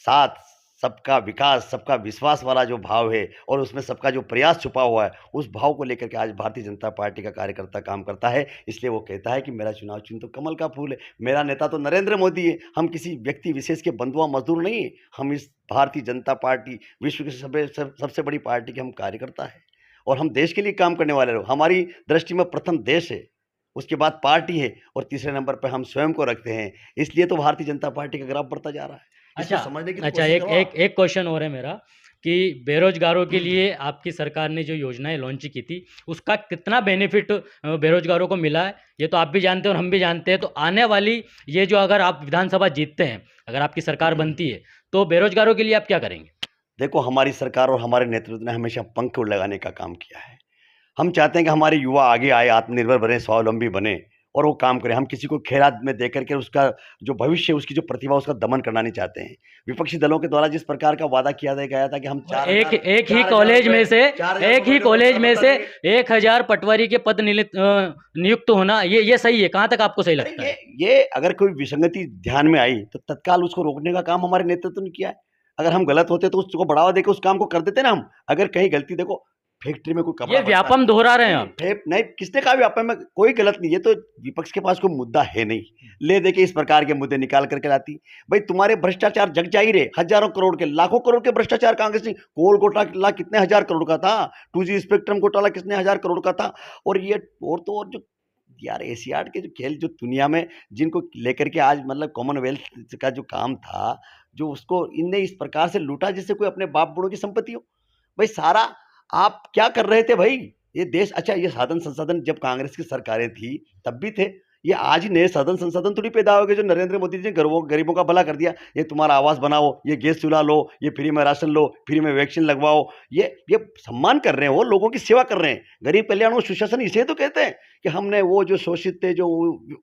साथ, सबका विकास, सबका विश्वास वाला जो भाव है और उसमें सबका जो प्रयास छुपा हुआ है, उस भाव को लेकर के आज भारतीय जनता पार्टी का कार्यकर्ता काम करता है। इसलिए वो कहता है कि मेरा चुनाव चिन्ह तो कमल का फूल है, मेरा नेता तो नरेंद्र मोदी है। हम किसी व्यक्ति विशेष के बंधुआ मजदूर नहीं है। हम इस भारतीय जनता पार्टी विश्व की सबसे बड़ी पार्टी के हम कार्यकर्ता है और हम देश के लिए काम करने वाले लोग। हमारी दृष्टि में प्रथम देश है, उसके बाद पार्टी है और तीसरे नंबर पर हम स्वयं को रखते हैं। इसलिए तो भारतीय जनता पार्टी का ग्राफ बढ़ता जा रहा है। इसको समझने की
अच्छा,
कोशिश करो आप।
एक क्वेश्चन और है मेरा कि बेरोजगारों के लिए आपकी सरकार ने जो योजनाएं लॉन्च की थी उसका कितना बेनिफिट बेरोजगारों को मिला है, ये तो आप भी जानते हैं और हम भी जानते हैं। तो आने वाली ये जो, अगर आप विधानसभा जीतते हैं, अगर आपकी सरकार बनती है, तो बेरोजगारों के लिए आप क्या करेंगे?
देखो, हमारी सरकार और हमारे नेतृत्व ने हमेशा पंख लगाने का काम किया है। हम चाहते हैं कि हमारे युवा आगे आए, आत्मनिर्भर बने, स्वावलंबी बने और वो काम करें। हम किसी को खैरात में दे करके उसका जो भविष्य, उसकी जो प्रतिभा, उसका दमन करना नहीं चाहते हैं। विपक्षी दलों के द्वारा जिस प्रकार का वादा किया गया था कि हम
एक ही कॉलेज में से 1000 पटवारी के पद नियुक्त होना, ये सही है? कहाँ तक आपको सही लगता है?
ये अगर कोई विसंगति ध्यान में आई तो तत्काल उसको रोकने का काम हमारे नेतृत्व ने किया है। अगर हम गलत होते तो उसको बढ़ावा देकर उस काम को कर देते ना हम। अगर कहीं गलती, देखो फैक्ट्री में कोई कपड़ा,
ये व्यापम दोहरा रहे हैं आप।
नहीं, किसने कहा व्यापम में कोई गलत नहीं। ये तो विपक्ष के पास कोई मुद्दा है नहीं, ले दे के इस प्रकार के मुद्दे निकाल करके लाती। भाई तुम्हारे भ्रष्टाचार जग जाहिर है, हजारों करोड़ के, लाखों करोड़ के भ्रष्टाचार कांग्रेस ने। कोल घोटाला कितने हजार करोड़ का था, 2G स्पेक्ट्रम घोटाला कितने हजार करोड़ का था। और ये और तो और जो यार एशियाड के जो खेल जो दुनिया में जिनको लेकर के आज मतलब कॉमनवेल्थ का जो काम था, जो उसको इनने इस प्रकार से लूटा जैसे कोई अपने बाप बूढ़ों की संपत्ति हो। भाई सारा आप क्या कर रहे थे भाई? ये देश, अच्छा ये साधन संसाधन जब कांग्रेस की सरकारें थी तब भी थे। ये आज ही नए साधन संसाधन थोड़ी पैदा हो गए जो नरेंद्र मोदी जी ने गरीबों का भला कर दिया। ये तुम्हारा आवास बनाओ, ये गैस चूल्हा लो, ये फ्री में राशन लो, फ्री में वैक्सीन लगवाओ। ये सम्मान कर रहे हैं, वो लोगों की सेवा कर रहे हैं। गरीब कल्याण और सुशासन इसे तो कहते हैं कि हमने वो जो शोषित थे, जो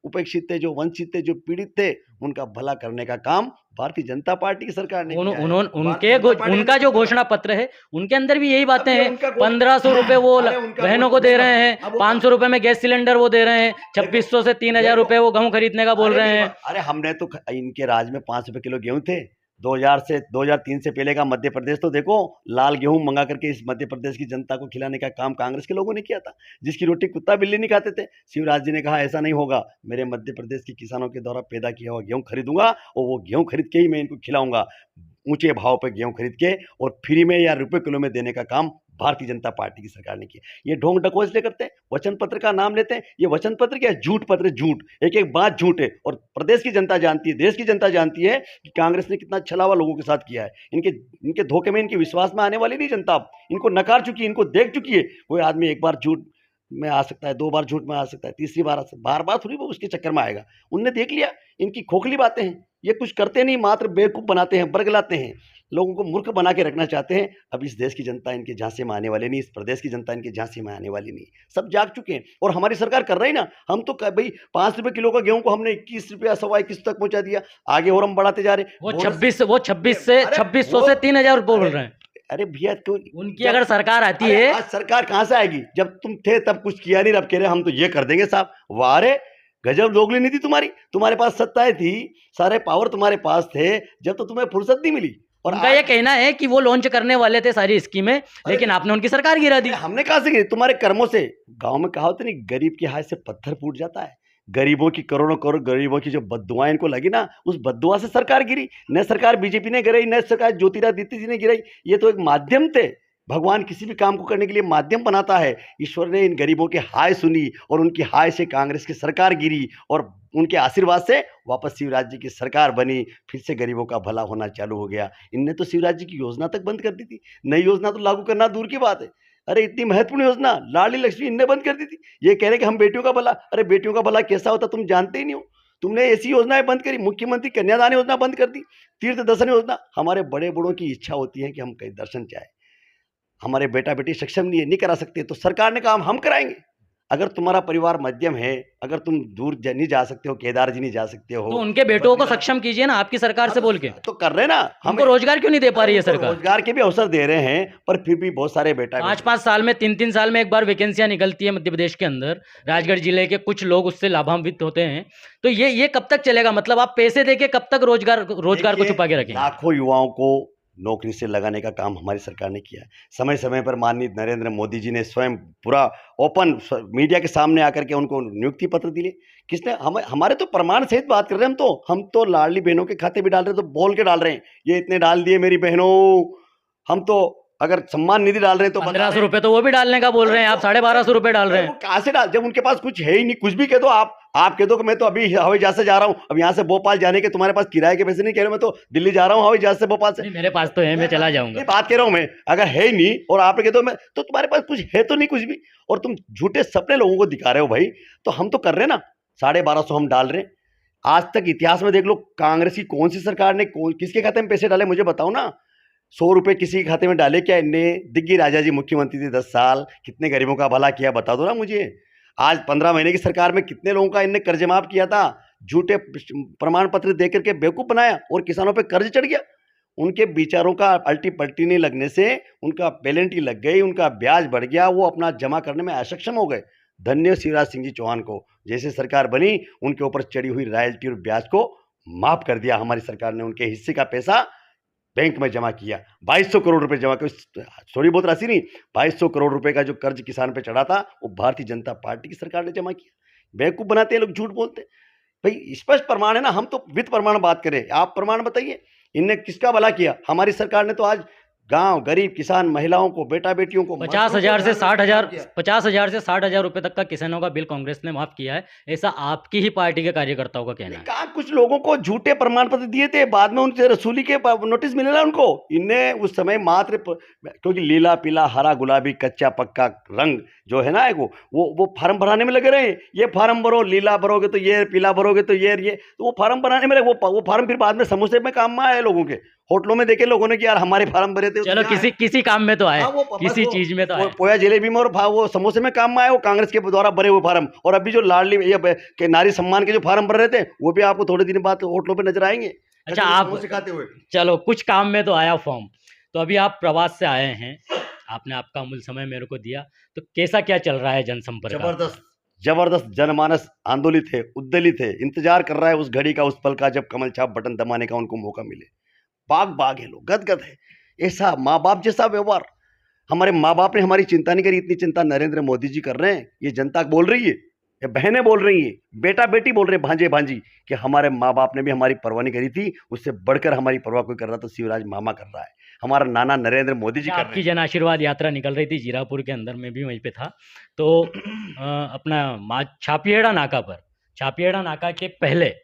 उपेक्षित थे, जो वंचित थे, जो पीड़ित थे, उनका भला करने का काम भारतीय जनता पार्टी की सरकार ने किया है।
उनका जो घोषणा पत्र है उनके अंदर भी यही बातें हैं। 1500 रुपए वो बहनों को दे रहे हैं, 500 रुपए में गैस सिलेंडर वो दे रहे हैं, 2600 से 3000 रुपए वो गेहूं खरीदने का बोल रहे हैं।
अरे हमने तो इनके राज में 5 रुपए किलो गेहूं थे। 2003 से पहले का मध्य प्रदेश तो देखो, लाल गेहूं मंगा करके इस मध्य प्रदेश की जनता को खिलाने का काम कांग्रेस के लोगों ने किया था, जिसकी रोटी कुत्ता बिल्ली नहीं खाते थे। शिवराज जी ने कहा ऐसा नहीं होगा, मेरे मध्य प्रदेश के किसानों के द्वारा पैदा किया हुआ गेहूं खरीदूंगा और वो गेहूं खरीद के ही मैं इनको खिलाऊंगा, ऊंचे भाव पर गेहूं खरीद के, और फ्री में या रुपए किलो में देने का काम भारतीय जनता पार्टी की सरकार ने किया। ये ढोंग डको इसलिए करते हैं, वचन पत्र का नाम लेते हैं। ये वचन पत्र क्या है? झूठ पत्र, झूठ, एक एक बात झूठ है। और प्रदेश की जनता जानती है, देश की जनता जानती है कि कांग्रेस ने कितना छलावा लोगों के साथ किया है। इनके धोखे में, इनके विश्वास में आने वाली नहीं जनता, अब इनको नकार चुकी है, इनको देख चुकी है। कोई आदमी एक बार झूठ में आ सकता है, 2 बार झूठ में आ सकता है, तीसरी बार बार बार थोड़ी वो उसके चक्कर में आएगा। उनने देख लिया इनकी खोखली बातें हैं, ये कुछ करते नहीं, मात्र बेवकूफ बनाते हैं, बरगलाते हैं, लोगों को मूर्ख बना के रखना चाहते हैं। अब इस देश की जनता इनके झांसे में आने वाली नहीं, इस प्रदेश की जनता इनके झांसे में आने वाली नहीं। सब जाग चुके हैं और हमारी सरकार कर रही ना। हम तो भाई 5 रुपए किलो का गेहूं को हमने 21 रुपया, 21 तक पहुंचा दिया, आगे और हम बढ़ाते जा रहे।
वो 2600 से 3000 रुपये बोल रहे हैं।
अरे भैया तो
उनकी अगर सरकार आती है,
आज सरकार कहां से आएगी? जब तुम थे तब कुछ किया नहीं, अब कह रहे हम तो ये कर देंगे साहब। वाह रे, गजब दोगली नीति तुम्हारी। तुम्हारे पास सत्ताएं थी, सारे पावर तुम्हारे पास थे, जब तो तुम्हें फुर्सत नहीं मिली। और
उनका ये कहना है कि वो लॉन्च करने वाले थे सारी स्कीमें, लेकिन आपने उनकी सरकार गिरा दी।
हमने कहां से गिरी? तुम्हारे कर्मों से। गांव में कहावत नहीं, गरीब के हाथ से पत्थर फूट जाता है। गरीबों की करोड़ों करोड़ गरीबों की जो बद्दुआएं इनको लगी ना, उस बद्दुआ से सरकार गिरी। न सरकार बीजेपी ने गिराई, न सरकार ज्योतिरादित्य जी ने गिराई। ये तो एक माध्यम थे। भगवान किसी भी काम को करने के लिए माध्यम बनाता है। ईश्वर ने इन गरीबों के हाय सुनी और उनकी हाय से कांग्रेस की सरकार गिरी, और उनके आशीर्वाद से वापस शिवराज जी की सरकार बनी। फिर से गरीबों का भला होना चालू हो गया। इनने तो शिवराज जी की योजना तक बंद कर दी थी। नई योजना तो लागू करना दूर की बात है। अरे इतनी महत्वपूर्ण योजना लाडली लक्ष्मी इनने बंद कर दी थी। ये कह रहे कि हम बेटियों का भला, अरे बेटियों का भला कैसा होता तुम जानते ही नहीं हो। तुमने ऐसी योजनाएं बंद करी, मुख्यमंत्री कन्यादान योजना बंद कर दी, तीर्थ दर्शन योजना। हमारे बड़े बूढ़ों की इच्छा होती है कि हम कहीं दर्शन चाहे, हमारे बेटा बेटी सक्षम नहीं करा सकते, तो सरकार ने कहा हम कराएंगे। अगर तुम्हारा परिवार मध्यम है, अगर तुम दूर नहीं जा सकते हो, केदार जी नहीं जा सकते हो,
तो उनके बेटों को सक्षम कीजिए ना आपकी सरकार से बोल के।
तो कर रहे ना।
हमको रोजगार क्यों नहीं दे पा रही है सरकार?
रोजगार के भी अवसर दे रहे हैं, पर फिर भी बहुत सारे बेटा
5-5 साल में, 3-3 साल में एक बार वैकेंसियां निकलती है मध्य प्रदेश के अंदर। राजगढ़ जिले के कुछ लोग उससे लाभान्वित होते हैं। तो ये कब तक चलेगा? मतलब आप पैसे देके कब तक रोजगार को छुपा के रखेंगे?
लाखों युवाओं को नौकरी से लगाने का काम हमारी सरकार ने किया है। समय समय पर माननीय नरेंद्र मोदी जी ने स्वयं पूरा ओपन मीडिया के सामने आकर के उनको नियुक्ति पत्र दिए। किसने? हमारे तो प्रमाण सहित बात कर रहे हैं। हम तो लाडली बहनों के खाते भी डाल रहे हैं, तो बोल के डाल रहे हैं, ये इतने डाल दिए मेरी बहनों। हम तो अगर सम्मान निधि डाल रहे हैं तो
1500 रुपए तो वो भी डालने का बोल रहे हैं, आप 1250 रुपए डाल रहे हैं।
कहां से डाल? जब उनके पास कुछ है ही नहीं। कुछ भी कह दो आप कह दो कि मैं तो अभी हवाई जहाज से जा रहा हूं, अब यहाँ से भोपाल जाने के तुम्हारे पास किराए के पैसे नहीं कह रहे, मैं तो दिल्ली जा रहा हूँ हवाई जहाज से भोपाल से।
मेरे पास तो है, मैं चला जाऊंगा।
बात कह रहा हूं मैं, अगर है ही नहीं और आप कह दो मैं, तो तुम्हारे पास कुछ है तो नहीं कुछ भी, और तुम झूठे सपने लोगों को दिखा रहे हो भाई। तो हम तो कर रहे हैं ना, 1250 हम डाल रहे हैं। आज तक इतिहास में देख लो, कांग्रेस की कौन सी सरकार ने किसके खाते में पैसे डाले, मुझे बताओ ना। 100 रुपए किसी के खाते में डाले क्या इनने? दिग्गी राजा जी मुख्यमंत्री थे 10 साल, कितने गरीबों का भला किया बता दो ना मुझे। आज 15 महीने की सरकार में कितने लोगों का इनने कर्ज माफ किया था, झूठे प्रमाण पत्र दे करके बेवकूफ बनाया और किसानों पे कर्ज चढ़ गया। उनके विचारों का अल्टी पल्टी नहीं लगने से उनका पेनल्टी लग गई, उनका ब्याज बढ़ गया, वो अपना जमा करने में असक्षम हो गए। धन्य शिवराज सिंह जी चौहान को, जैसे सरकार बनी उनके ऊपर चढ़ी हुई रॉयल्टी और ब्याज को माफ कर दिया हमारी सरकार ने, उनके हिस्से का पैसा बैंक में जमा किया। 2200 करोड़ रुपए जमा किया, थोड़ी बहुत राशि नहीं, 2200 करोड़ रुपए का जो कर्ज किसान पे चढ़ा था वो भारतीय जनता पार्टी की सरकार ने जमा किया। बेवकूफ बनाते हैं लोग, झूठ बोलते हैं। भाई स्पष्ट प्रमाण है ना, हम तो वित्त प्रमाण बात करें, आप प्रमाण बताइए इनने किसका भला किया। हमारी सरकार ने तो आज गांव, गरीब किसान, महिलाओं को, बेटा बेटियों को
50,000 से 60,000 50,000 से 60,000 रुपए तक का किसानों का बिल कांग्रेस ने माफ किया है, ऐसा आपकी ही पार्टी के कार्यकर्ताओं का कहना है।
कहा कुछ लोगों को झूठे प्रमाण पत्र दिए थे, बाद में उनसे रसूली के नोटिस मिले ना उनको। इनने उस समय मात्र क्योंकि लीला पीला हरा गुलाबी कच्चा पक्का रंग जो है ना वो फार्म भराने में लगे रहे। ये फार्म भरो, लीला भरोगे तो ये, पीला भरोगे तो ये, तो वो फार्म बनाने में लगे। वो फार्म फिर बाद में समोसे में काम में आए लोगों के, होटलों में देखे लोगों ने कि यार हमारे फार्म भरे थे।
चलो किसी काम में तो आए, किसी चीज में तो आए।
पोया जलेबी में और वो समोसे में काम में आए, वो कांग्रेस के द्वारा भरे हुए फार्म। और अभी जो लाडली के नारी सम्मान के जो फार्म भर रहे थे वो भी आपको थोड़े दिन बाद होटलों पे नजर आएंगे।
अच्छा, आप
सिखाते हुए
चलो कुछ काम में तो आया फॉर्म। तो अभी आप प्रवास से आए हैं, आपने आपका अमूल्य समय मेरे को दिया, तो कैसा क्या चल रहा है जनसंपर्क?
जबरदस्त जनमानस आंदोलित है, उद्दलित है, इंतजार कर रहा है उस घड़ी का, उस पल का जब कमल छाप बटन दबाने का उनको मौका मिले। बाग बाग है, लोग गदगद है। ऐसा माँ बाप जैसा व्यवहार, हमारे माँ बाप ने हमारी चिंता नहीं करी, इतनी चिंता नरेंद्र मोदी जी कर रहे हैं। ये जनता बोल रही है, ये बहनें बोल रही हैं, बेटा बेटी बोल रहे हैं, भांजे भांजी, कि हमारे माँ बाप ने भी हमारी परवाह नहीं करी थी, उससे बढ़कर हमारी परवाह कोई कर रहा तो शिवराज मामा कर रहा है, हमारा नाना नरेंद्र मोदी जी कर रहे हैं।
आपकी जन आशीर्वाद यात्रा निकल रही थी जीरापुर के अंदर, में भी वहीं पे था। तो अपना छापियाड़ा नाका के पहले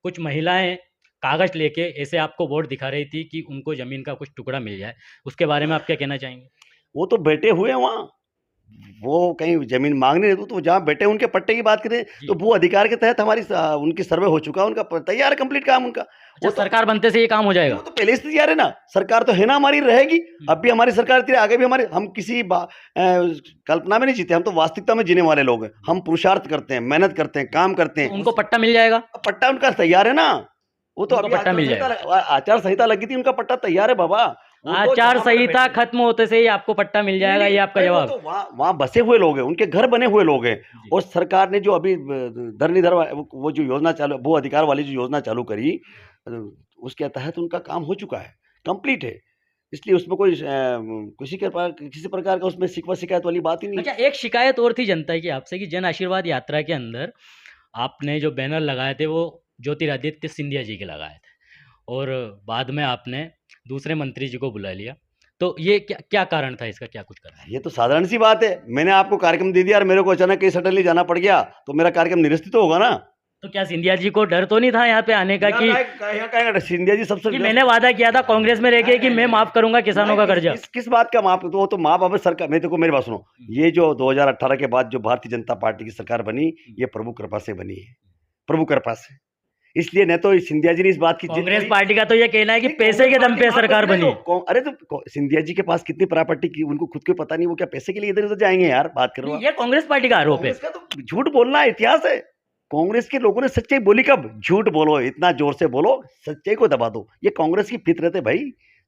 कुछ महिलाएं कागज लेके ऐसे आपको बोर्ड दिखा रही थी कि उनको जमीन का कुछ टुकड़ा मिल जाए, उसके बारे में आप क्या कहना चाहेंगे?
वो तो बैठे हुए हैं वहाँ, वो कहीं जमीन मांगने तो जहाँ बैठे उनके पट्टे की बात करें तो भू अधिकार के तहत हमारी उनकी सर्वे हो चुका है, उनका तैयार है कंप्लीट काम उनका।
वो सरकार बनते से ये काम हो जाएगा?
वो तो पहले से तैयार है ना, सरकार तो है ना हमारी, रहेगी। अब भी हमारी सरकार थी, आगे भी हमारी। हम किसी कल्पना में नहीं जीते, हम तो वास्तविकता में जीने वाले लोग हैं। हम पुरुषार्थ करते हैं, मेहनत करते हैं, काम करते हैं।
उनको पट्टा मिल जाएगा?
पट्टा उनका तैयार है ना, वो तो अभी
पट्टा मिल जाएगा।
आचार संहिता लगी थी, उनका पट्टा तैयार है बाबा।
आचार संहिता खत्म होते से ही आपको पट्टा मिल जाएगा, ये आपका जवाब?
तो वहाँ बसे हुए लोग हैं, उनके घर बने हुए लोग हैं। और सरकार ने जो अभी धरनीधर वो जो योजना चालू, भू अधिकार वाली जो योजना चालू करी, उसके तहत उनका काम हो चुका है, कंप्लीट है। इसलिए उसमें कोई किसी प्रकार का उसमें शिकवा शिकायत वाली बात ही नहीं।
अच्छा, एक शिकायत और थी जनता की आपसे कि जन आशीर्वाद यात्रा के अंदर आपने जो बैनर लगाए थे वो ज्योतिरादित्य सिंधिया जी के लगाए थे, और बाद में आपने दूसरे मंत्री जी को बुला लिया। तो ये क्या कारण था इसका, क्या कुछ करना है?
ये तो साधारण सी बात है, मैंने आपको कार्यक्रम दे दिया और मेरे को अचानक कहीं सडनली जाना पड़ गया तो मेरा कार्यक्रम निरस्ती तो होगा ना।
तो क्या सिंधिया जी को डर तो नहीं था यहाँ पे आने का कि
सिंधिया जी सबसे
कि मैंने वादा किया था कांग्रेस में रह के कि मैं माफ करूंगा किसानों का कर्जा?
किस बात का माफ? तो वो तो माँ बाप सरकार। मैं देखो, मेरी बात सुनो, ये जो 2018 के बाद जो भारतीय जनता पार्टी की सरकार बनी, ये प्रभु कृपा से बनी है, प्रभु कृपा से। इसलिए न तो सिंधिया जी ने इस बात की,
कांग्रेस पार्टी का तो ये कहना है कि पैसे के दम पे सरकार बनी।
अरे तो सिंधिया जी के पास कितनी प्रॉपर्टी की उनको खुद को पता नहीं, वो क्या पैसे के लिए इधर उधर जाएंगे यार? बात करो,
ये कांग्रेस पार्टी का आरोप है।
तो झूठ बोलना इतिहास है। कांग्रेस के लोगों ने सच्चाई बोली कब? झूठ बोलो, इतना जोर से बोलो, सच्चाई को दबा दो। ये कांग्रेस की फितरत है भाई,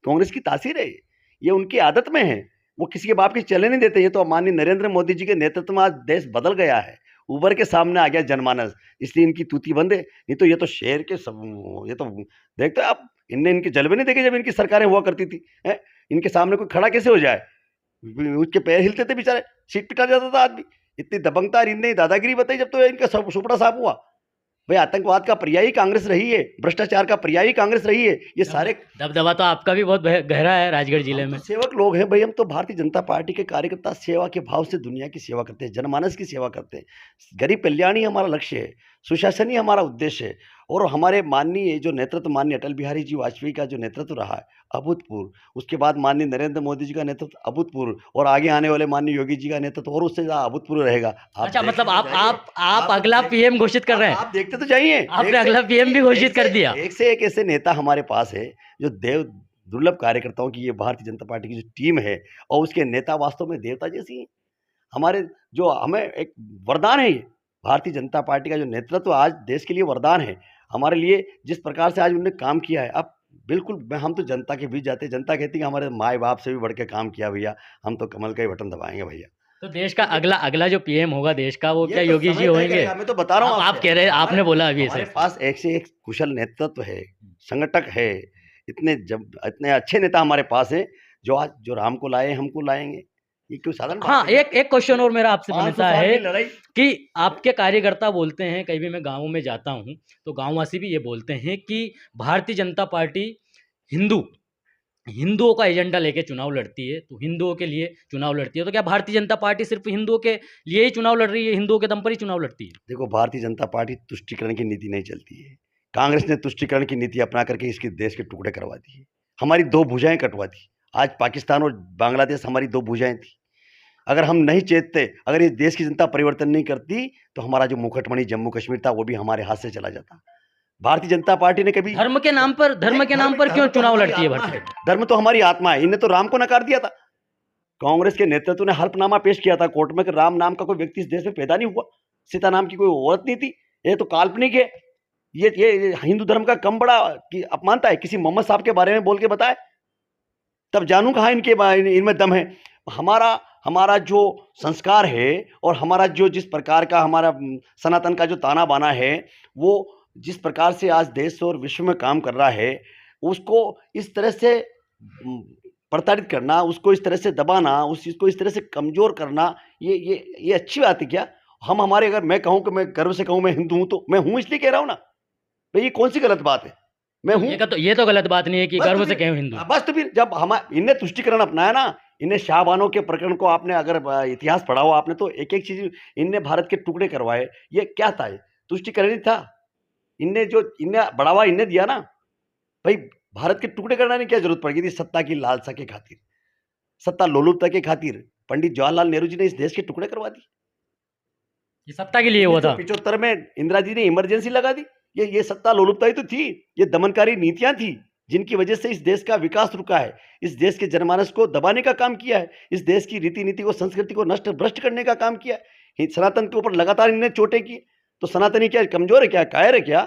कांग्रेस की तासीर है, ये उनकी आदत में है। वो किसी के बाप की चलने नहीं देते। ये तो माननीय नरेंद्र मोदी जी के नेतृत्व में आज देश बदल गया है, उभर के सामने आ गया जनमानस, इसलिए इनकी तूती बंद है। नहीं तो ये तो शेर के ये तो देखते आप, इनने इनके जलवे नहीं देखे जब इनकी सरकारें हुआ करती थी। इनके सामने कोई खड़ा कैसे हो जाए? उसके पैर हिलते थे बेचारे, सीट पिटा जाता था आदमी। इतनी दबंगता इनने दादागिरी बताई जब तो इनका सुपड़ा साफ हुआ। भाई आतंकवाद का पर्यायी कांग्रेस रही है, भ्रष्टाचार का पर्यायी कांग्रेस रही है। ये सारे
दबदबा तो आपका भी बहुत गहरा है राजगढ़ जिले में।
सेवक लोग हैं भाई, हम तो भारतीय जनता पार्टी के कार्यकर्ता, सेवा के भाव से दुनिया की सेवा करते हैं, जनमानस की सेवा करते हैं। गरीब कल्याण ही हमारा लक्ष्य है, सुशासन ही हमारा उद्देश्य है। और हमारे माननीय जो नेतृत्व, माननीय अटल बिहारी जी वाजपेयी का जो नेतृत्व रहा है अभूतपूर्व, उसके बाद माननीय नरेंद्र मोदी जी का नेतृत्व अभूतपूर्व, और आगे आने वाले माननीय योगी जी का नेतृत्व और उससे ज़्यादा अभूतपूर्व रहेगा।
अच्छा, मतलब आप अगला पीएम घोषित कर रहे हैं?
आप देखते तो जाइए,
आपने अगला पीएम भी घोषित कर दिया।
एक से एक ऐसे नेता हमारे पास है जो दुर्लभ कार्यकर्ताओं की ये भारतीय जनता पार्टी की जो टीम है, और उसके नेता वास्तव में देवता जैसी हैं। हमारे जो हमें एक वरदान है ये, भारतीय जनता पार्टी का जो नेतृत्व आज देश के लिए वरदान है हमारे लिए। जिस प्रकार से आज उन्होंने काम किया है, अब बिल्कुल हम तो जनता के बीच जाते हैं, जनता कहती है कि हमारे माए बाप से भी बढ़ के काम किया भैया, हम तो कमल का ही बटन दबाएंगे भैया।
तो देश का अगला अगला जो पीएम होगा देश का, वो क्या
ये तो
योगी जी
समय तय
होंगे?
करेगा, मैं तो बता रहा हूँ
आप
आपसे।
कह रहे हैं, आपने बोला अभी
हमारे
ऐसे।
पास एक से एक कुशल नेतृत्व है, संगठक है, इतने अच्छे नेता हमारे पास हैं, जो आज जो राम को लाए हमको लाएंगे, ये कोई साधारण बात
हाँ,
है क्या?
एक क्वेश्चन और मेरा आपसे
500
बनता
साल
है
की लड़ाई।
कि आपके कार्यकर्ता बोलते हैं, कहीं भी मैं गाँव में जाता हूँ, तो गाँववासी भी ये बोलते हैं कि भारतीय जनता पार्टी हिंदुओं का एजेंडा लेके चुनाव लड़ती है, तो हिंदुओं के लिए चुनाव लड़ती है। तो क्या भारतीय जनता पार्टी सिर्फ हिंदुओं के लिए ही चुनाव लड़ रही है, हिंदुओं के दम पर ही चुनाव लड़ती है?
देखो, भारतीय जनता पार्टी तुष्टीकरण की नीति नहीं चलती है। कांग्रेस ने तुष्टीकरण की नीति अपना करके इसके देश के टुकड़े करवा दिए, हमारी 2 भुजाएं कटवा दी। आज पाकिस्तान और बांग्लादेश हमारी 2 भुजाएं थी। अगर हम नहीं चेतते, अगर ये देश की जनता परिवर्तन नहीं करती, तो हमारा जो मुकुटमणि जम्मू कश्मीर था वो भी हमारे हाथ से चला जाता। भारतीय जनता पार्टी ने कभी
धर्म के नाम पर क्यों चुनाव लड़ती है भारतीय?
धर्म तो हमारी आत्मा है। इन्हें तो राम को नकार दिया था। कांग्रेस के नेतृत्व ने हल्फनामा पेश किया था कोर्ट में कि राम नाम का कोई व्यक्ति इस देश में पैदा नहीं हुआ, सीता नाम की कोई औरत नहीं थी, ये तो काल्पनिक है। ये हिंदू धर्म का कम बड़ा की अपमानता है। किसी मोहम्मद साहब के बारे में बोल के बताए, तब जानू कहाँ इनमें दम है। हमारा जो संस्कार है और हमारा जो जिस प्रकार का हमारा सनातन का जो ताना बाना है, वो जिस प्रकार से आज देश और विश्व में काम कर रहा है, उसको इस तरह से प्रताड़ित करना, उसको इस तरह से दबाना, उस चीज़ को इस तरह से कमज़ोर करना, ये अच्छी बात है क्या? हमारे अगर मैं कहूँ कि मैं गर्व से कहूँ मैं हिंदू हूँ, तो मैं हूँ इसलिए कह रहा हूँ ना भाई, ये कौन सी गलत बात है? मैं हूँ।
ये तो गलत बात नहीं है कि गर्व से कहें हिंदू।
बस तो फिर जब इनने तुष्टिकरण अपनाया ना, इनने शाहबानों के प्रकरण को आपने अगर इतिहास पढ़ा हो आपने, तो एक एक चीज इनने भारत के टुकड़े करवाए। ये क्या था? ये तुष्टिकरण ही था। इनने बढ़ावा इनने दिया ना भाई। भारत के टुकड़े करने की क्या जरूरत पड़ गई थी? सत्ता की लालसा के खातिर, सत्ता लोलुपता के खातिर पंडित जवाहरलाल नेहरू जी ने इस देश के टुकड़े करवा दिए।
ये सत्ता के लिए हुआ था।
75 में इंदिरा जी ने इमरजेंसी लगा दी। ये सत्ता लोलुपता ही तो थी, ये दमनकारी नीतियां थी जिनकी वजह से इस देश का विकास रुका है। इस देश के जनमानस को दबाने का काम किया है, इस देश की रीति नीति को, संस्कृति को नष्ट भ्रष्ट करने का काम किया है। सनातन के ऊपर लगातार इन्हें चोटें की। तो सनातनी क्या कमजोर है क्या? कायर है क्या?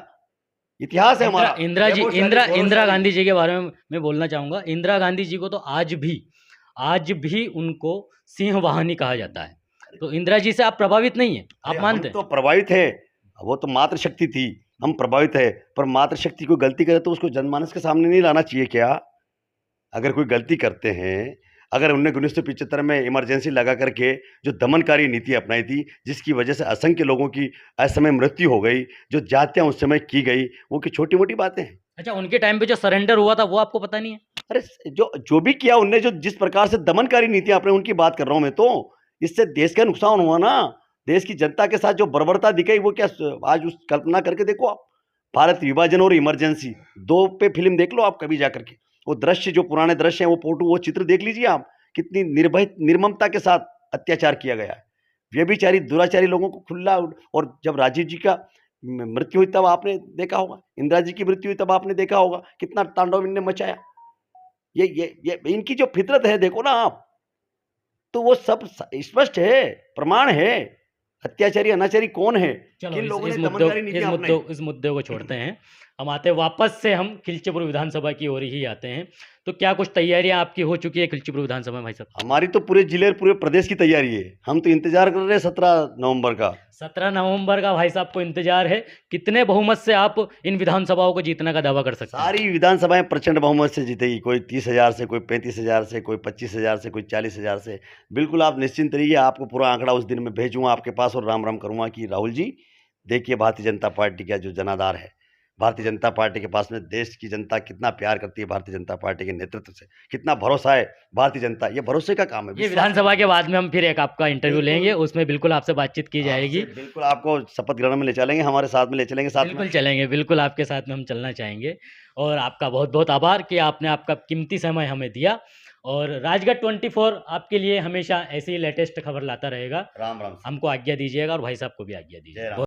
इतिहास है हमारा।
इंदिरा गांधी जी के बारे में मैं बोलना चाहूंगा। इंदिरा गांधी जी को तो आज भी उनको सिंह वाहिनी कहा जाता है। तो इंदिरा जी से आप प्रभावित नहीं है? आप मानते हैं?
तो प्रभावित है, वो तो मातृशक्ति थी, हम प्रभावित है। पर मातृशक्ति को गलती करे तो उसको जनमानस के सामने नहीं लाना चाहिए क्या? अगर कोई गलती करते हैं, अगर उन्होंने 1975 में इमरजेंसी लगा करके जो दमनकारी नीति अपनाई थी, जिसकी वजह से असंख्य लोगों की असमय मृत्यु हो गई, जो जातियां उस समय की गई, वो की छोटी मोटी बातें हैं?
अच्छा, उनके टाइम पे जो सरेंडर हुआ था वो आपको पता नहीं है?
अरे जो भी किया उनने, जो जिस प्रकार से दमनकारी नीतियां अपने, उनकी बात कर रहा हूं मैं। तो इससे देश का नुकसान हुआ ना। देश की जनता के साथ जो बर्बरता दिखाई, वो क्या आज उस कल्पना करके देखो आप। भारत विभाजन और इमरजेंसी 2 पे फिल्म देख लो आप कभी जाकर के। वो दृश्य, जो पुराने दृश्य हैं, वो फोटो, वो चित्र देख लीजिए आप। कितनी निर्ममता के साथ अत्याचार किया गया है। व्यभिचारी दुराचारी लोगों को खुला। और जब राजीव जी का मृत्यु हुई तब आपने देखा होगा, इंदिरा जी की मृत्यु हुई तब आपने देखा होगा कितना तांडव इनने मचाया। ये इनकी जो फितरत है देखो ना आप, तो वो सब स्पष्ट है, प्रमाण है। अत्याचारी अनाचारी कौन है? किन लोगों ने दमनकारी नीतियां अपनाई?
इस मुद्दे को छोड़ते हैं। हम आते वापस से हम खिलचीपुर विधानसभा की ओर ही आते हैं। तो क्या कुछ तैयारियां आपकी हो चुकी है खिलचीपुर विधानसभा में भाई साहब?
हमारी तो पूरे जिले और पूरे प्रदेश की तैयारी है। हम तो इंतजार कर रहे हैं 17 नवंबर का।
17 नवंबर का भाई साहब को इंतजार है। कितने बहुमत से आप इन विधानसभाओं को जीतने का दावा कर सकते हैं?
सारी विधानसभाएं प्रचंड बहुमत से जीतेगी। कोई 30,000 से, कोई 35,000 से, कोई 25,000 से, कोई 40,000 से। बिल्कुल आप निश्चिंत रहिए, आपको पूरा आंकड़ा उस दिन में भेजूंगा आपके पास और राम राम करूंगा कि राहुल जी देखिए भारतीय जनता पार्टी का जो जनाधार है। भारतीय जनता पार्टी के पास में देश की जनता कितना प्यार करती है, भारतीय जनता पार्टी के नेतृत्व से कितना भरोसा है भारतीय जनता। ये भरोसे का काम है।
ये विधानसभा के बाद में हम फिर एक आपका इंटरव्यू लेंगे, उसमें बिल्कुल आपसे बातचीत की जाएगी।
बिल्कुल आपको शपथ ग्रहण में ले चलेंगे, हमारे साथ में ले चलेंगे, साथ
बिल्कुल चलेंगे, बिल्कुल आपके साथ में हम चलना चाहेंगे। और आपका बहुत बहुत आभार कि आपने आपका कीमती समय हमें दिया। और राजगढ़ 24 आपके लिए हमेशा ऐसी लेटेस्ट खबर लाता रहेगा।
राम राम।
हमको आज्ञा दीजिएगा और भाई साहब को भी आज्ञा दीजिएगा।